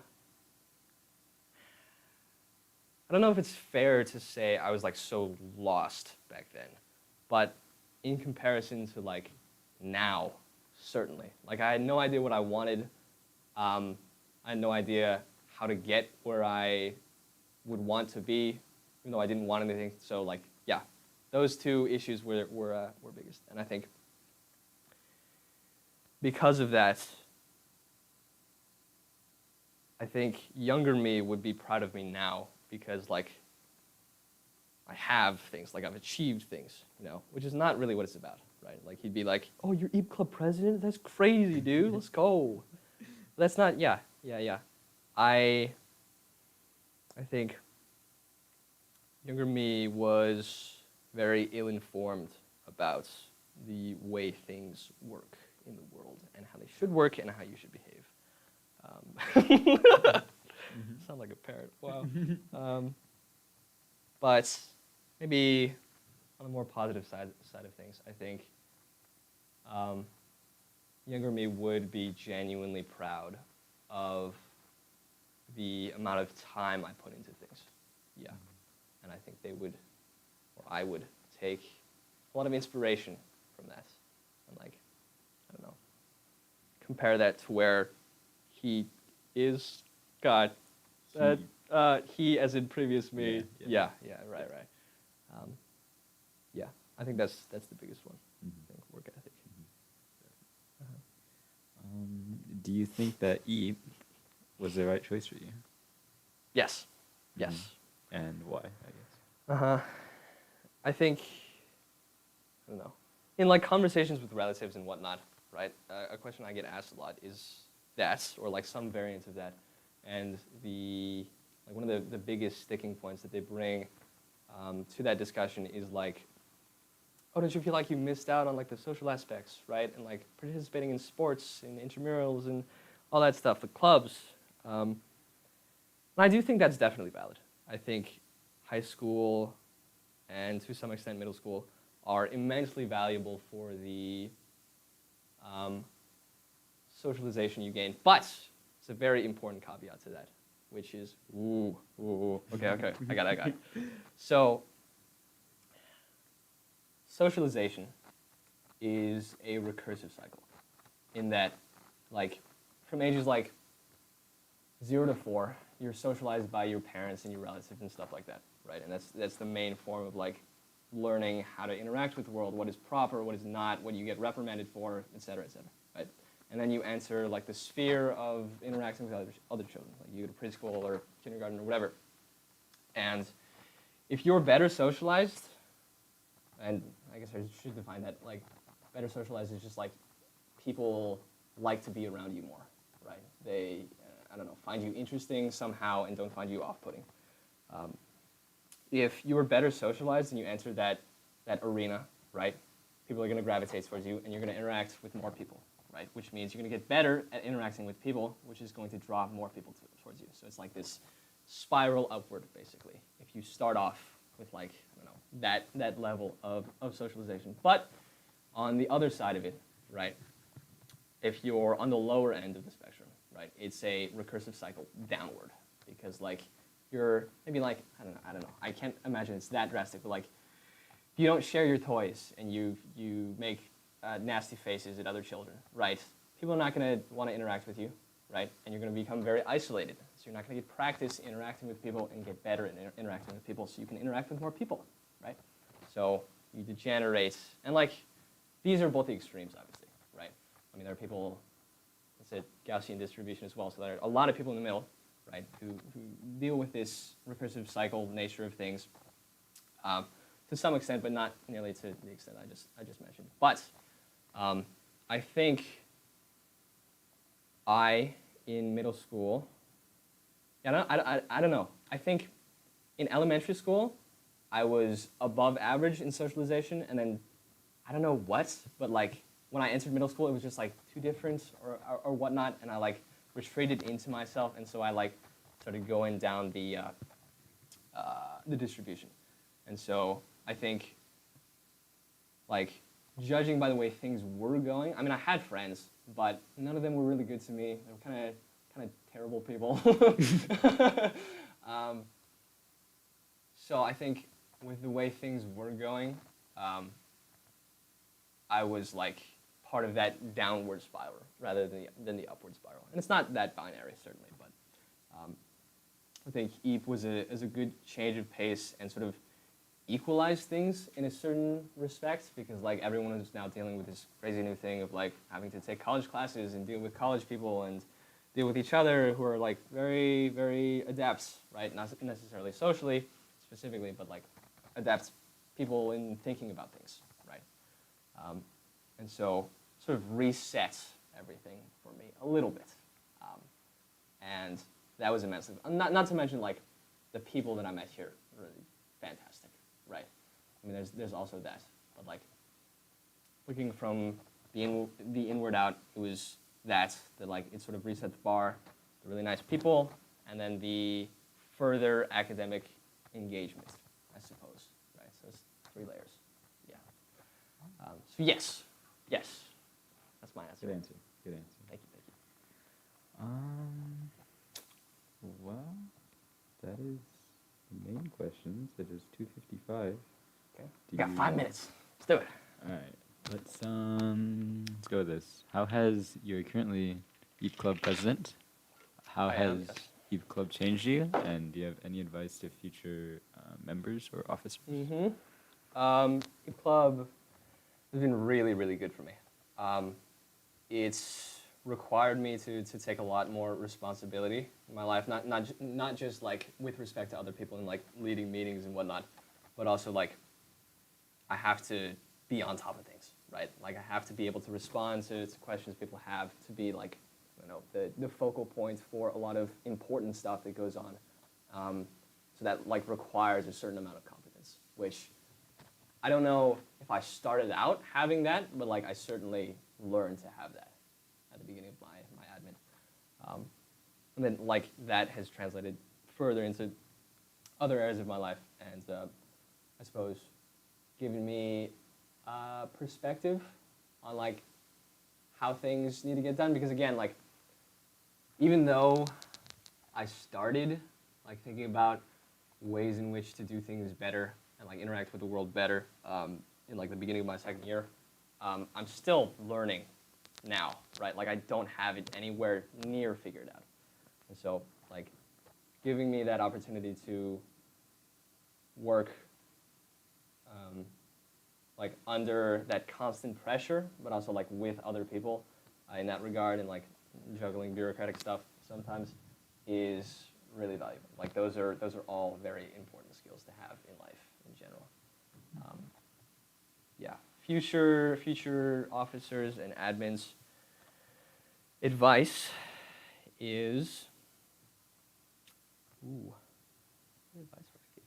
I don't know if it's fair to say I was like so lost back then, but in comparison to like now, certainly. Like I had no idea what I wanted. I had no idea how to get where I would want to be, even though I didn't want anything. So like, yeah, those two issues were biggest, and I think because of that, I think younger me would be proud of me now because like I have things, like I've achieved things, you know, which is not really what it's about, right? Like he'd be like, "Oh, you're Eep Club president? That's crazy, dude. Let's go." That's not, yeah. I think younger me was very ill-informed about the way things work in the world and how they should work and how you should behave. Sound like a parrot. Wow. But maybe on the more positive side of things, I think younger me would be genuinely proud of the amount of time I put into things. Yeah. And I think they would, or I would, take a lot of inspiration from that. And like, I don't know, compare that to where he is. God. He as in previous me. Yeah, right. Yeah, I think that's the biggest one. I think work ethic. Do you think that E was the right choice for you? Yes. And why, I guess? I think, I don't know, in like conversations with relatives and whatnot, right? A question I get asked a lot is that, or like some variant of that, and one of the biggest sticking points that they bring to that discussion is like, oh, don't you feel like you missed out on like the social aspects, right? And like participating in sports and intramurals and all that stuff, the clubs. And I do think that's definitely valid. I think high school and to some extent middle school are immensely valuable for the socialization you gain. But it's a very important caveat to that, which is, okay, I got it. So, socialization is a recursive cycle in that, like, from ages like 0 to 4, you're socialized by your parents and your relatives and stuff like that, right? And that's the main form of like learning how to interact with the world, what is proper, what is not, what you get reprimanded for, et cetera, right? And then you enter like the sphere of interacting with other children, like you go to preschool or kindergarten or whatever. And if you're better socialized, and I guess I should define that, like better socialized is just like people like to be around you more, right? They, I don't know, find you interesting somehow and don't find you off-putting. If you were better socialized and you enter that arena, right, people are going to gravitate towards you and you're going to interact with more people, right? Which means you're going to get better at interacting with people, which is going to draw more people towards you. So it's like this spiral upward, basically, if you start off with like, I don't know, that level of socialization. But on the other side of it, right, if you're on the lower end of the spectrum, right, it's a recursive cycle downward because like you're maybe like, I don't know, I can't imagine it's that drastic, but like if you don't share your toys and you make nasty faces at other children, right, people are not going to want to interact with you, right, and you're going to become very isolated. So you're not going to get practice interacting with people and get better at interacting with people so you can interact with more people, right? So you degenerate, and like these are both the extremes, obviously, right? I mean, there are people, it's a Gaussian distribution as well, so there are a lot of people in the middle, right? Who deal with this recursive cycle nature of things to some extent, but not nearly to the extent I just mentioned. But I think in middle school, I don't know. I think in elementary school, I was above average in socialization, and then I don't know what, but like when I entered middle school, it was just like too different or whatnot, and I like retreated into myself, and so I like started going down the distribution, and so I think like judging by the way things were going, I mean I had friends, but none of them were really good to me. They were kind of terrible people. So I think with the way things were going, I was like part of that downward spiral rather than the upward spiral. And it's not that binary, certainly, but I think Eep was a good change of pace and sort of equalized things in a certain respect, because like everyone is now dealing with this crazy new thing of like having to take college classes and deal with college people and deal with each other who are like very, very adept, right? Not necessarily socially, specifically, but like adept people in thinking about things, right? And so sort of reset everything for me a little bit. And that was immensely, not to mention like the people that I met here, really fantastic, right? I mean, there's also that, but like looking from the inward out, it was that like it sort of reset the bar, the really nice people, and then the further academic engagement, I suppose, right? So it's 3 layers, yeah. So yes, that's my answer. Good answer. Good answer. Thank you. Well, that is the main questions. It is 2:55. Okay. We got 5 minutes. Let's do it. All right. Let's go with this. How has you're currently Eep Club president? How I has am, yes. Eep Club changed you? And do you have any advice to future members or officers? Eep Club has been really, really good for me. It's required me to take a lot more responsibility in my life, not just like with respect to other people and like leading meetings and whatnot, but also like I have to be on top of things, right? Like I have to be able to respond to questions people have, to be like, you know, the focal point for a lot of important stuff that goes on. So that like requires a certain amount of competence, which I don't know if I started out having that, but like I certainly learned to have that at the beginning of my admin. And then like that has translated further into other areas of my life, and I suppose given me perspective on like how things need to get done, because again, like even though I started like thinking about ways in which to do things better and like interact with the world better in like the beginning of my second year, I'm still learning now, right? Like I don't have it anywhere near figured out. And so like giving me that opportunity to work like under that constant pressure, but also like with other people in that regard, and like juggling bureaucratic stuff sometimes is really valuable. Like those are all very important skills to have in life in general. Yeah, future officers and admins, advice is, what advice would I give?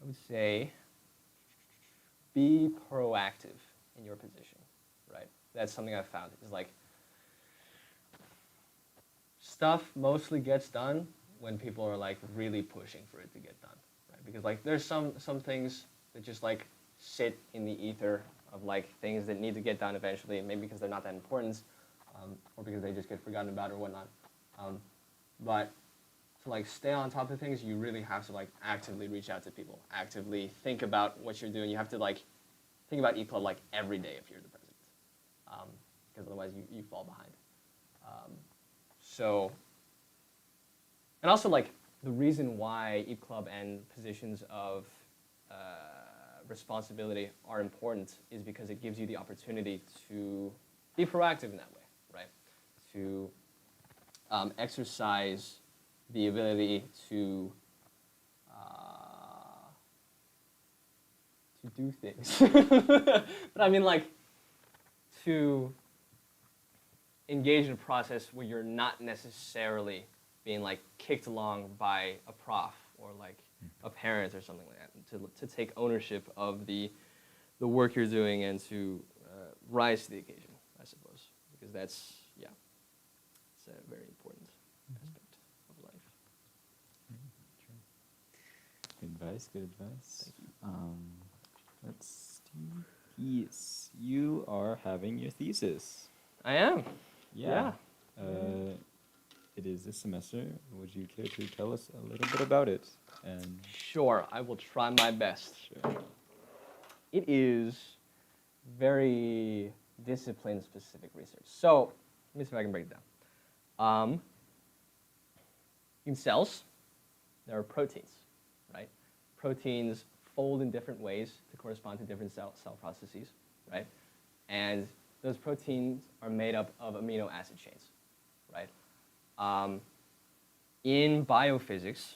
I would say be proactive in your position, right? That's something I've found, is like stuff mostly gets done when people are like really pushing for it to get done, right? Because like there's some things that just like sit in the ether of like things that need to get done eventually, maybe because they're not that important, or because they just get forgotten about or whatnot. But to like stay on top of things, you really have to like actively reach out to people, actively think about what you're doing. You have to like think about Eep Club like every day if you're the president, because otherwise you fall behind. So, and also like the reason why Eep Club and positions of responsibility are important is because it gives you the opportunity to be proactive in that way, right? To exercise the ability to do things. But I mean, like, to engage in a process where you're not necessarily being like kicked along by a prof or like a parent or something like that, to take ownership of the work you're doing and to rise to the occasion, I suppose, because that's, yeah, it's a very important aspect of life. Good advice. Good advice. Let's do thesis. You are having your thesis. I am. Yeah. It is this semester. Would you care to tell us a little bit about it? And Sure, I will try my best. sure. It is very discipline-specific research. So, let me see if I can break it down. In cells, there are proteins, right? Proteins fold in different ways to correspond to different cell processes, right? And those proteins are made up of amino acid chains, right? In biophysics,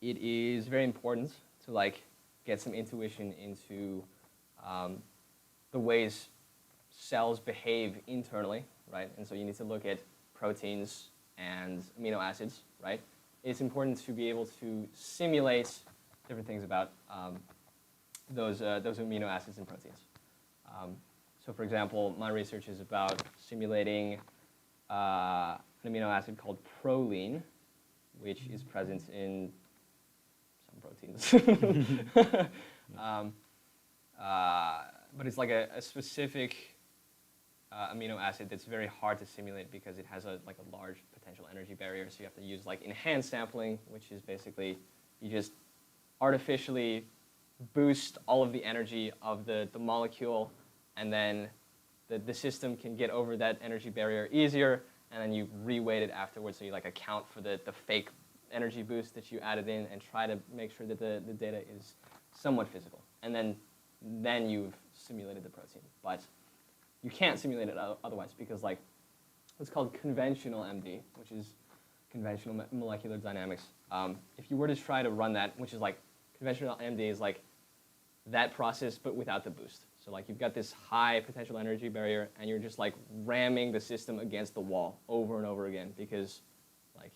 it is very important to like get some intuition into the ways cells behave internally, right? And so you need to look at proteins and amino acids, right? It's important to be able to simulate different things about those amino acids and proteins. So for example, my research is about simulating an amino acid called proline, which is present in some proteins. But it's like a specific amino acid that's very hard to simulate because it has a large potential energy barrier. So you have to use like enhanced sampling, which is basically you just artificially boost all of the energy of the molecule, and then the system can get over that energy barrier easier, and then you re-weight it afterwards, so you like account for the fake energy boost that you added in and try to make sure that the data is somewhat physical. And then you've simulated the protein. But you can't simulate it otherwise because like what's called conventional MD, which is conventional molecular dynamics. If you were to try to run that, which is like conventional MD is like that process but without the boost. So like you've got this high potential energy barrier and you're just like ramming the system against the wall over and over again because like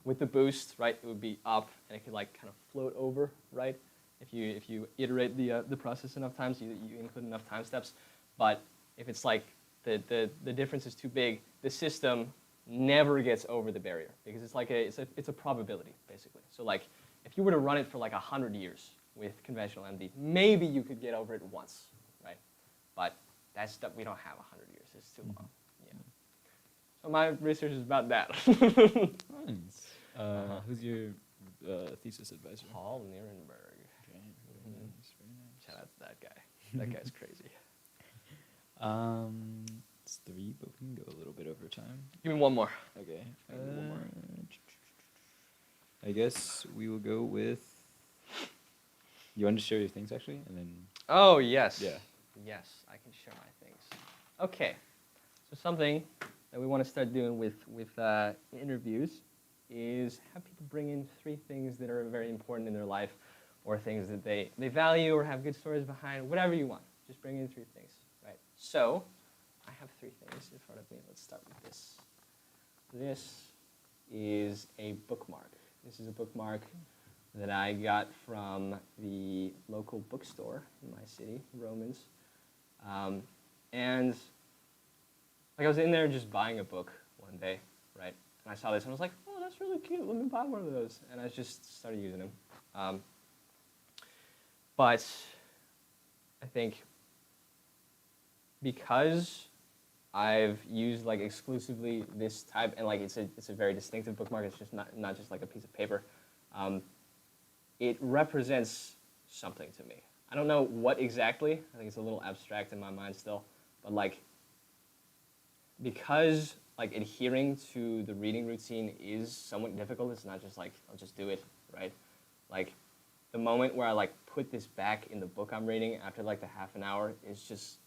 with the boost, right, it would be up and it could like kind of float over, right? If you iterate the process enough times, you include enough time steps. But if it's like the difference is too big, the system never gets over the barrier because it's like it's a probability basically. So like if you were to run it for like 100 years with conventional MD, maybe you could get over it once, right? But that's stuff we don't have 100 years. It's too long. Yeah. So my research is about that. Nice. Who's your thesis advisor? Paul Nierenberg. Okay, very nice, very nice. Shout out to that guy. That guy's crazy. It's 3, but we can go a little bit over time. Give me one more. Okay. Give me one more. I guess we will go with. You want to share your things actually, and then. Oh yes. Yeah. Yes, I can share my things. Okay. So something that we want to start doing with interviews is have people bring in 3 things that are very important in their life, or things that they value or have good stories behind. Whatever you want, just bring in 3 things. Right. So I have 3 things in front of me. Let's start with this. This is a bookmark. This is a bookmark that I got from the local bookstore in my city, Romans. And like I was in there just buying a book one day, right? And I saw this and I was like, oh, that's really cute. Let me buy one of those. And I just started using them. But I think because I've used like exclusively this type, and like it's a very distinctive bookmark. It's just not just like a piece of paper. It represents something to me. I don't know what exactly. I think it's a little abstract in my mind still. But like, because like adhering to the reading routine is somewhat difficult. It's not just like I'll just do it, right? Like, the moment where I like put this back in the book I'm reading after like the half an hour is just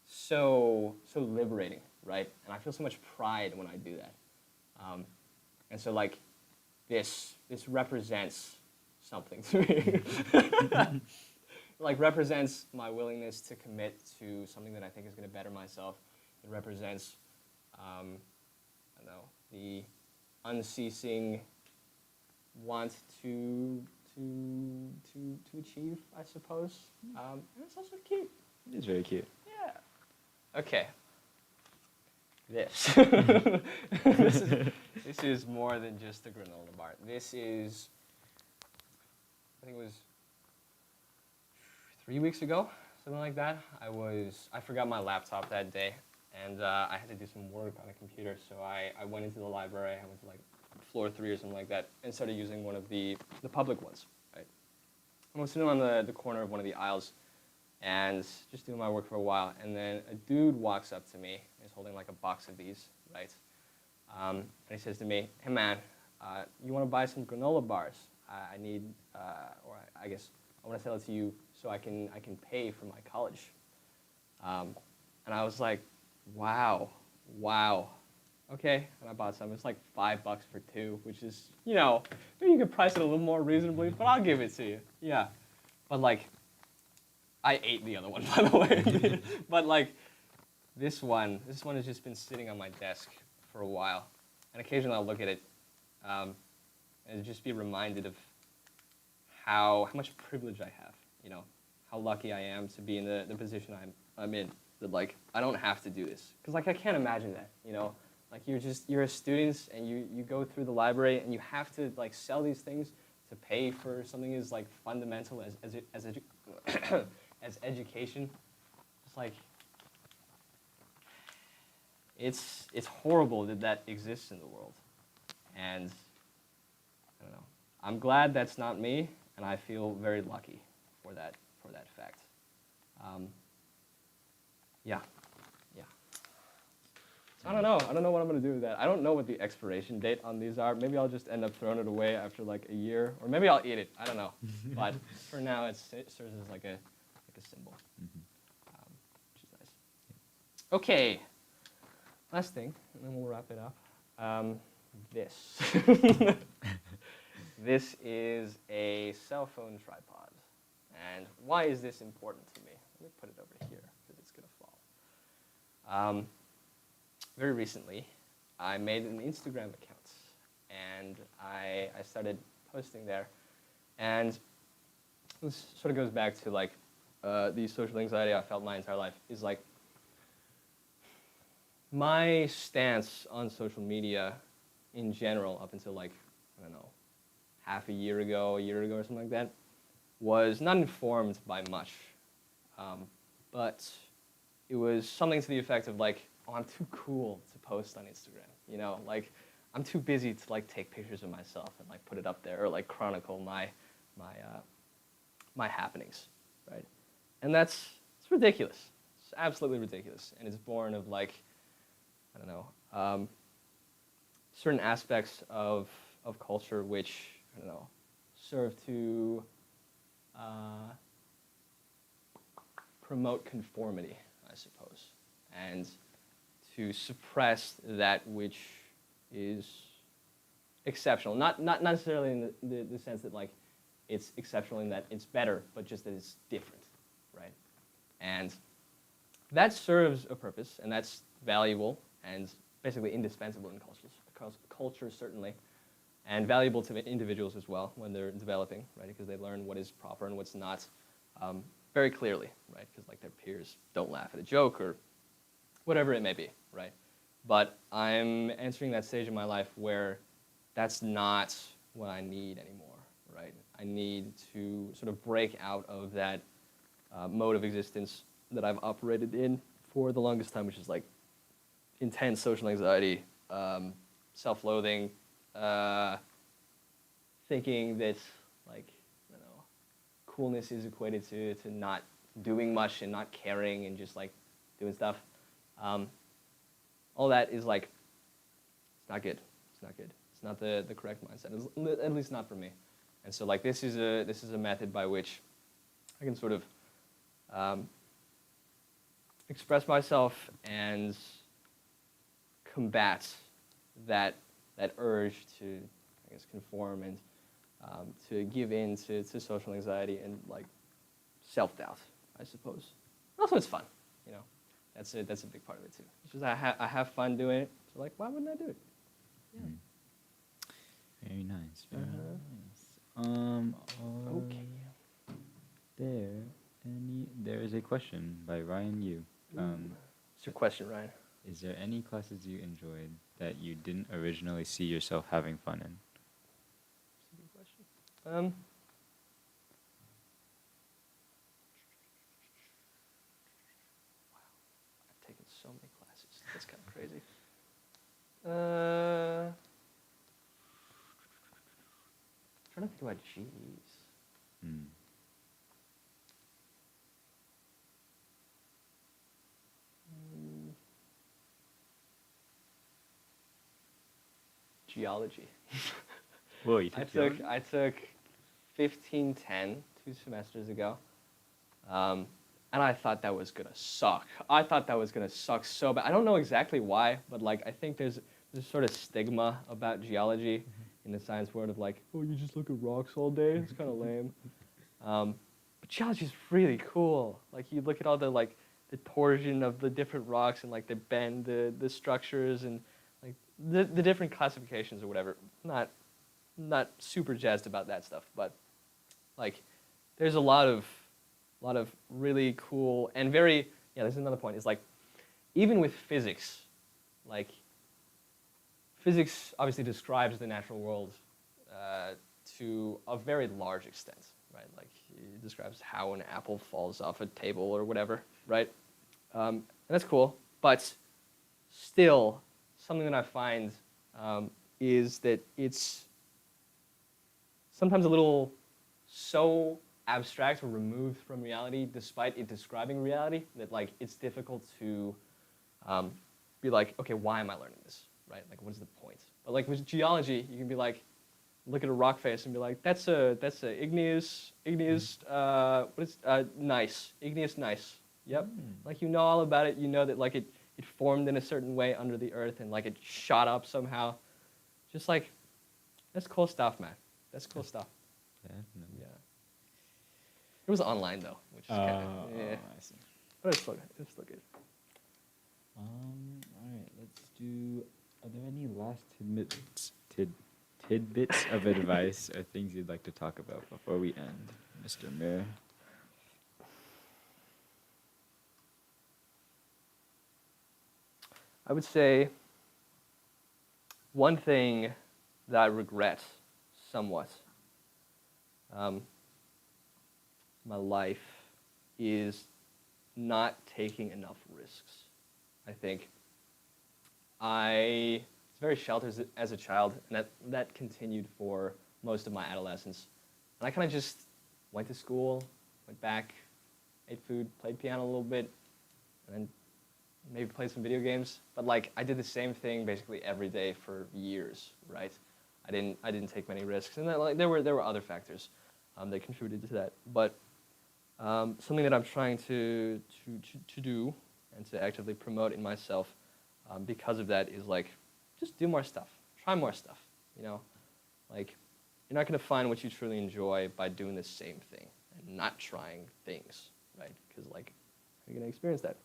so liberating, right? And I feel so much pride when I do that. And so like this represents something to me. Like represents my willingness to commit to something that I think is going to better myself. It represents, I don't know, the unceasing want to achieve, I suppose. And it's also cute. It is very cute. Yeah. Okay. This. This is more than just a granola bar. This is, I think it was 3 weeks ago, something like that. I forgot my laptop that day, and I had to do some work on a computer, so I went into the library. I went to like floor 3 or something like that, and started using one of the public ones, right? I was sitting on the corner of one of the aisles, and just doing my work for a while, and then a dude walks up to me. He's holding like a box of these, right? And he says to me, "Hey man, you want to buy some granola bars? I need, or I guess I want to sell it to you so I can pay for my college." And I was like, wow, okay. And I bought some. It's like $5 for 2, which is, you know, maybe you could price it a little more reasonably, but I'll give it to you. Yeah, but like, I ate the other one, by the way. But like, this one has just been sitting on my desk for a while, and occasionally I'll look at it, and just be reminded of how much privilege I have. You know, how lucky I am to be in the position I'm in. That like I don't have to do this, because like I can't imagine that. You know, like you're a student and you go through the library and you have to like sell these things to pay for something as like fundamental as education. It's like it's horrible that exists in the world, and I don't know. I'm glad that's not me, and I feel very lucky for that fact. Yeah. So I don't know what I'm gonna do with that. I don't know what the expiration date on these are. Maybe I'll just end up throwing it away after like a year, or maybe I'll eat it. I don't know. But for now, it serves as like a symbol, which is nice. Okay. Last thing, and then we'll wrap it up. This. This is a cell phone tripod. And why is this important to me? Let me put it over here, because it's going to fall. Very recently, I made an Instagram account, and I started posting there. And this sort of goes back to like the social anxiety I felt my entire life. Is like my stance on social media in general up until like, I don't know, a year ago or something like that, was not informed by much. But it was something to the effect of like, oh, I'm too cool to post on Instagram. You know, like I'm too busy to like take pictures of myself and like put it up there or like chronicle my happenings, right? And it's ridiculous. It's absolutely ridiculous, and it's born of like, I don't know, certain aspects of culture which, I don't know, serve to promote conformity, I suppose, and to suppress that which is exceptional. Not necessarily in the sense that like it's exceptional in that it's better, but just that it's different, right? And that serves a purpose, and that's valuable and basically indispensable in culture certainly, and valuable to individuals as well when they're developing, right? Because they learn what is proper and what's not very clearly, right? Because like their peers don't laugh at a joke or whatever it may be, right? But I'm entering that stage in my life where that's not what I need anymore, right? I need to sort of break out of that mode of existence that I've operated in for the longest time, which is like intense social anxiety, self-loathing, thinking that like, I don't know, coolness is equated to not doing much and not caring and just like doing stuff. All that is like, it's not good. It's not good. It's not the correct mindset, at least not for me. And so like this is a method by which I can sort of express myself and combat that that urge to, I guess, conform and to give in to social anxiety and like self-doubt, I suppose. Also, it's fun, you know. That's a big part of it too. It's just I have fun doing it. So like, why wouldn't I do it? Yeah. Mm. Very nice. Very Uh-huh. nice. Okay. There is a question by Ryan Yu. What's your question, Ryan? Is there any classes you enjoyed that you didn't originally see yourself having fun in? That's a good question. I've taken so many classes. That's kind of crazy. Trying to think about G's. Mm. Geology. Whoa, you took geology? I took 1510 2 semesters ago, and I thought that was gonna suck. I thought that was gonna suck so bad. I don't know exactly why, but like I think there's sort of stigma about geology in the science world of like, oh, you just look at rocks all day. It's kind of lame. But geology is really cool. Like you look at all the like the torsion of the different rocks and like the bend, the structures and like the different classifications or whatever. Not super jazzed about that stuff, but like there's a lot of really cool and very there's another point. Is like even with physics, like physics obviously describes the natural world to a very large extent, right? Like it describes how an apple falls off a table or whatever, right? And that's cool, but still something that I find is that it's sometimes a little so abstract or removed from reality, despite it describing reality, that like it's difficult to be like, okay, why am I learning this, right? Like, what is the point? But like with geology, you can be like, look at a rock face and be like, that's a igneous, gneiss, igneous gneiss. Yep. Like you know all about it. You know that like it formed in a certain way under the earth and like it shot up somehow. Just like, that's cool stuff, man. That's cool stuff. Definitely. Yeah. It was online though, which is kind of I see. but it's still good. It's still good. All right, let's do. Are there any last tidbits of advice or things you'd like to talk about before we end, Mr. Meurer? I would say one thing that I regret somewhat my life is not taking enough risks. I think I was very sheltered as a child, and that continued for most of my adolescence. And I kind of just went to school, went back, ate food, played piano a little bit, and then maybe played some video games. But like I did the same thing basically every day for years, right? I didn't take many risks, and then, like there were other factors that contributed to that. But something that I'm trying to do and to actively promote in myself because of that is like just do more stuff, try more stuff. You know, like you're not going to find what you truly enjoy by doing the same thing and not trying things, right? Because like you're going to experience that.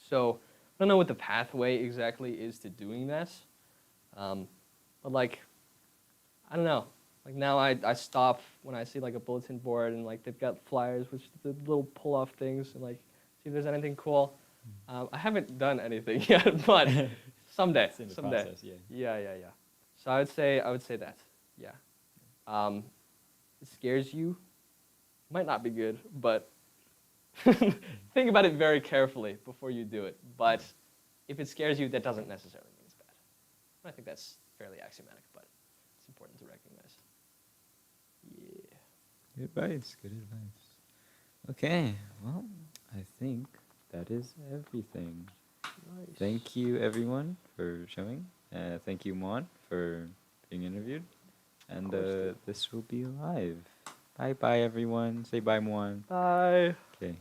So I don't know what the pathway exactly is to doing that, but like I don't know. Like now I stop when I see like a bulletin board and like they've got flyers with the little pull-off things and like see if there's anything cool. I haven't done anything yet, but someday. It's in the someday. process, yeah. Yeah. So I would say that. Yeah. It scares you. Might not be good, but think about it very carefully before you do it. But if it scares you, that doesn't necessarily mean it's bad. I think that's fairly axiomatic, but it's important to recognize. Yeah. Good advice. Good advice. Okay, well, I think that is everything. Nice. Thank you, everyone, for showing. Thank you, Muan, for being interviewed. And course, this will be live. Bye-bye, everyone. Say bye, Muan. Bye. Okay.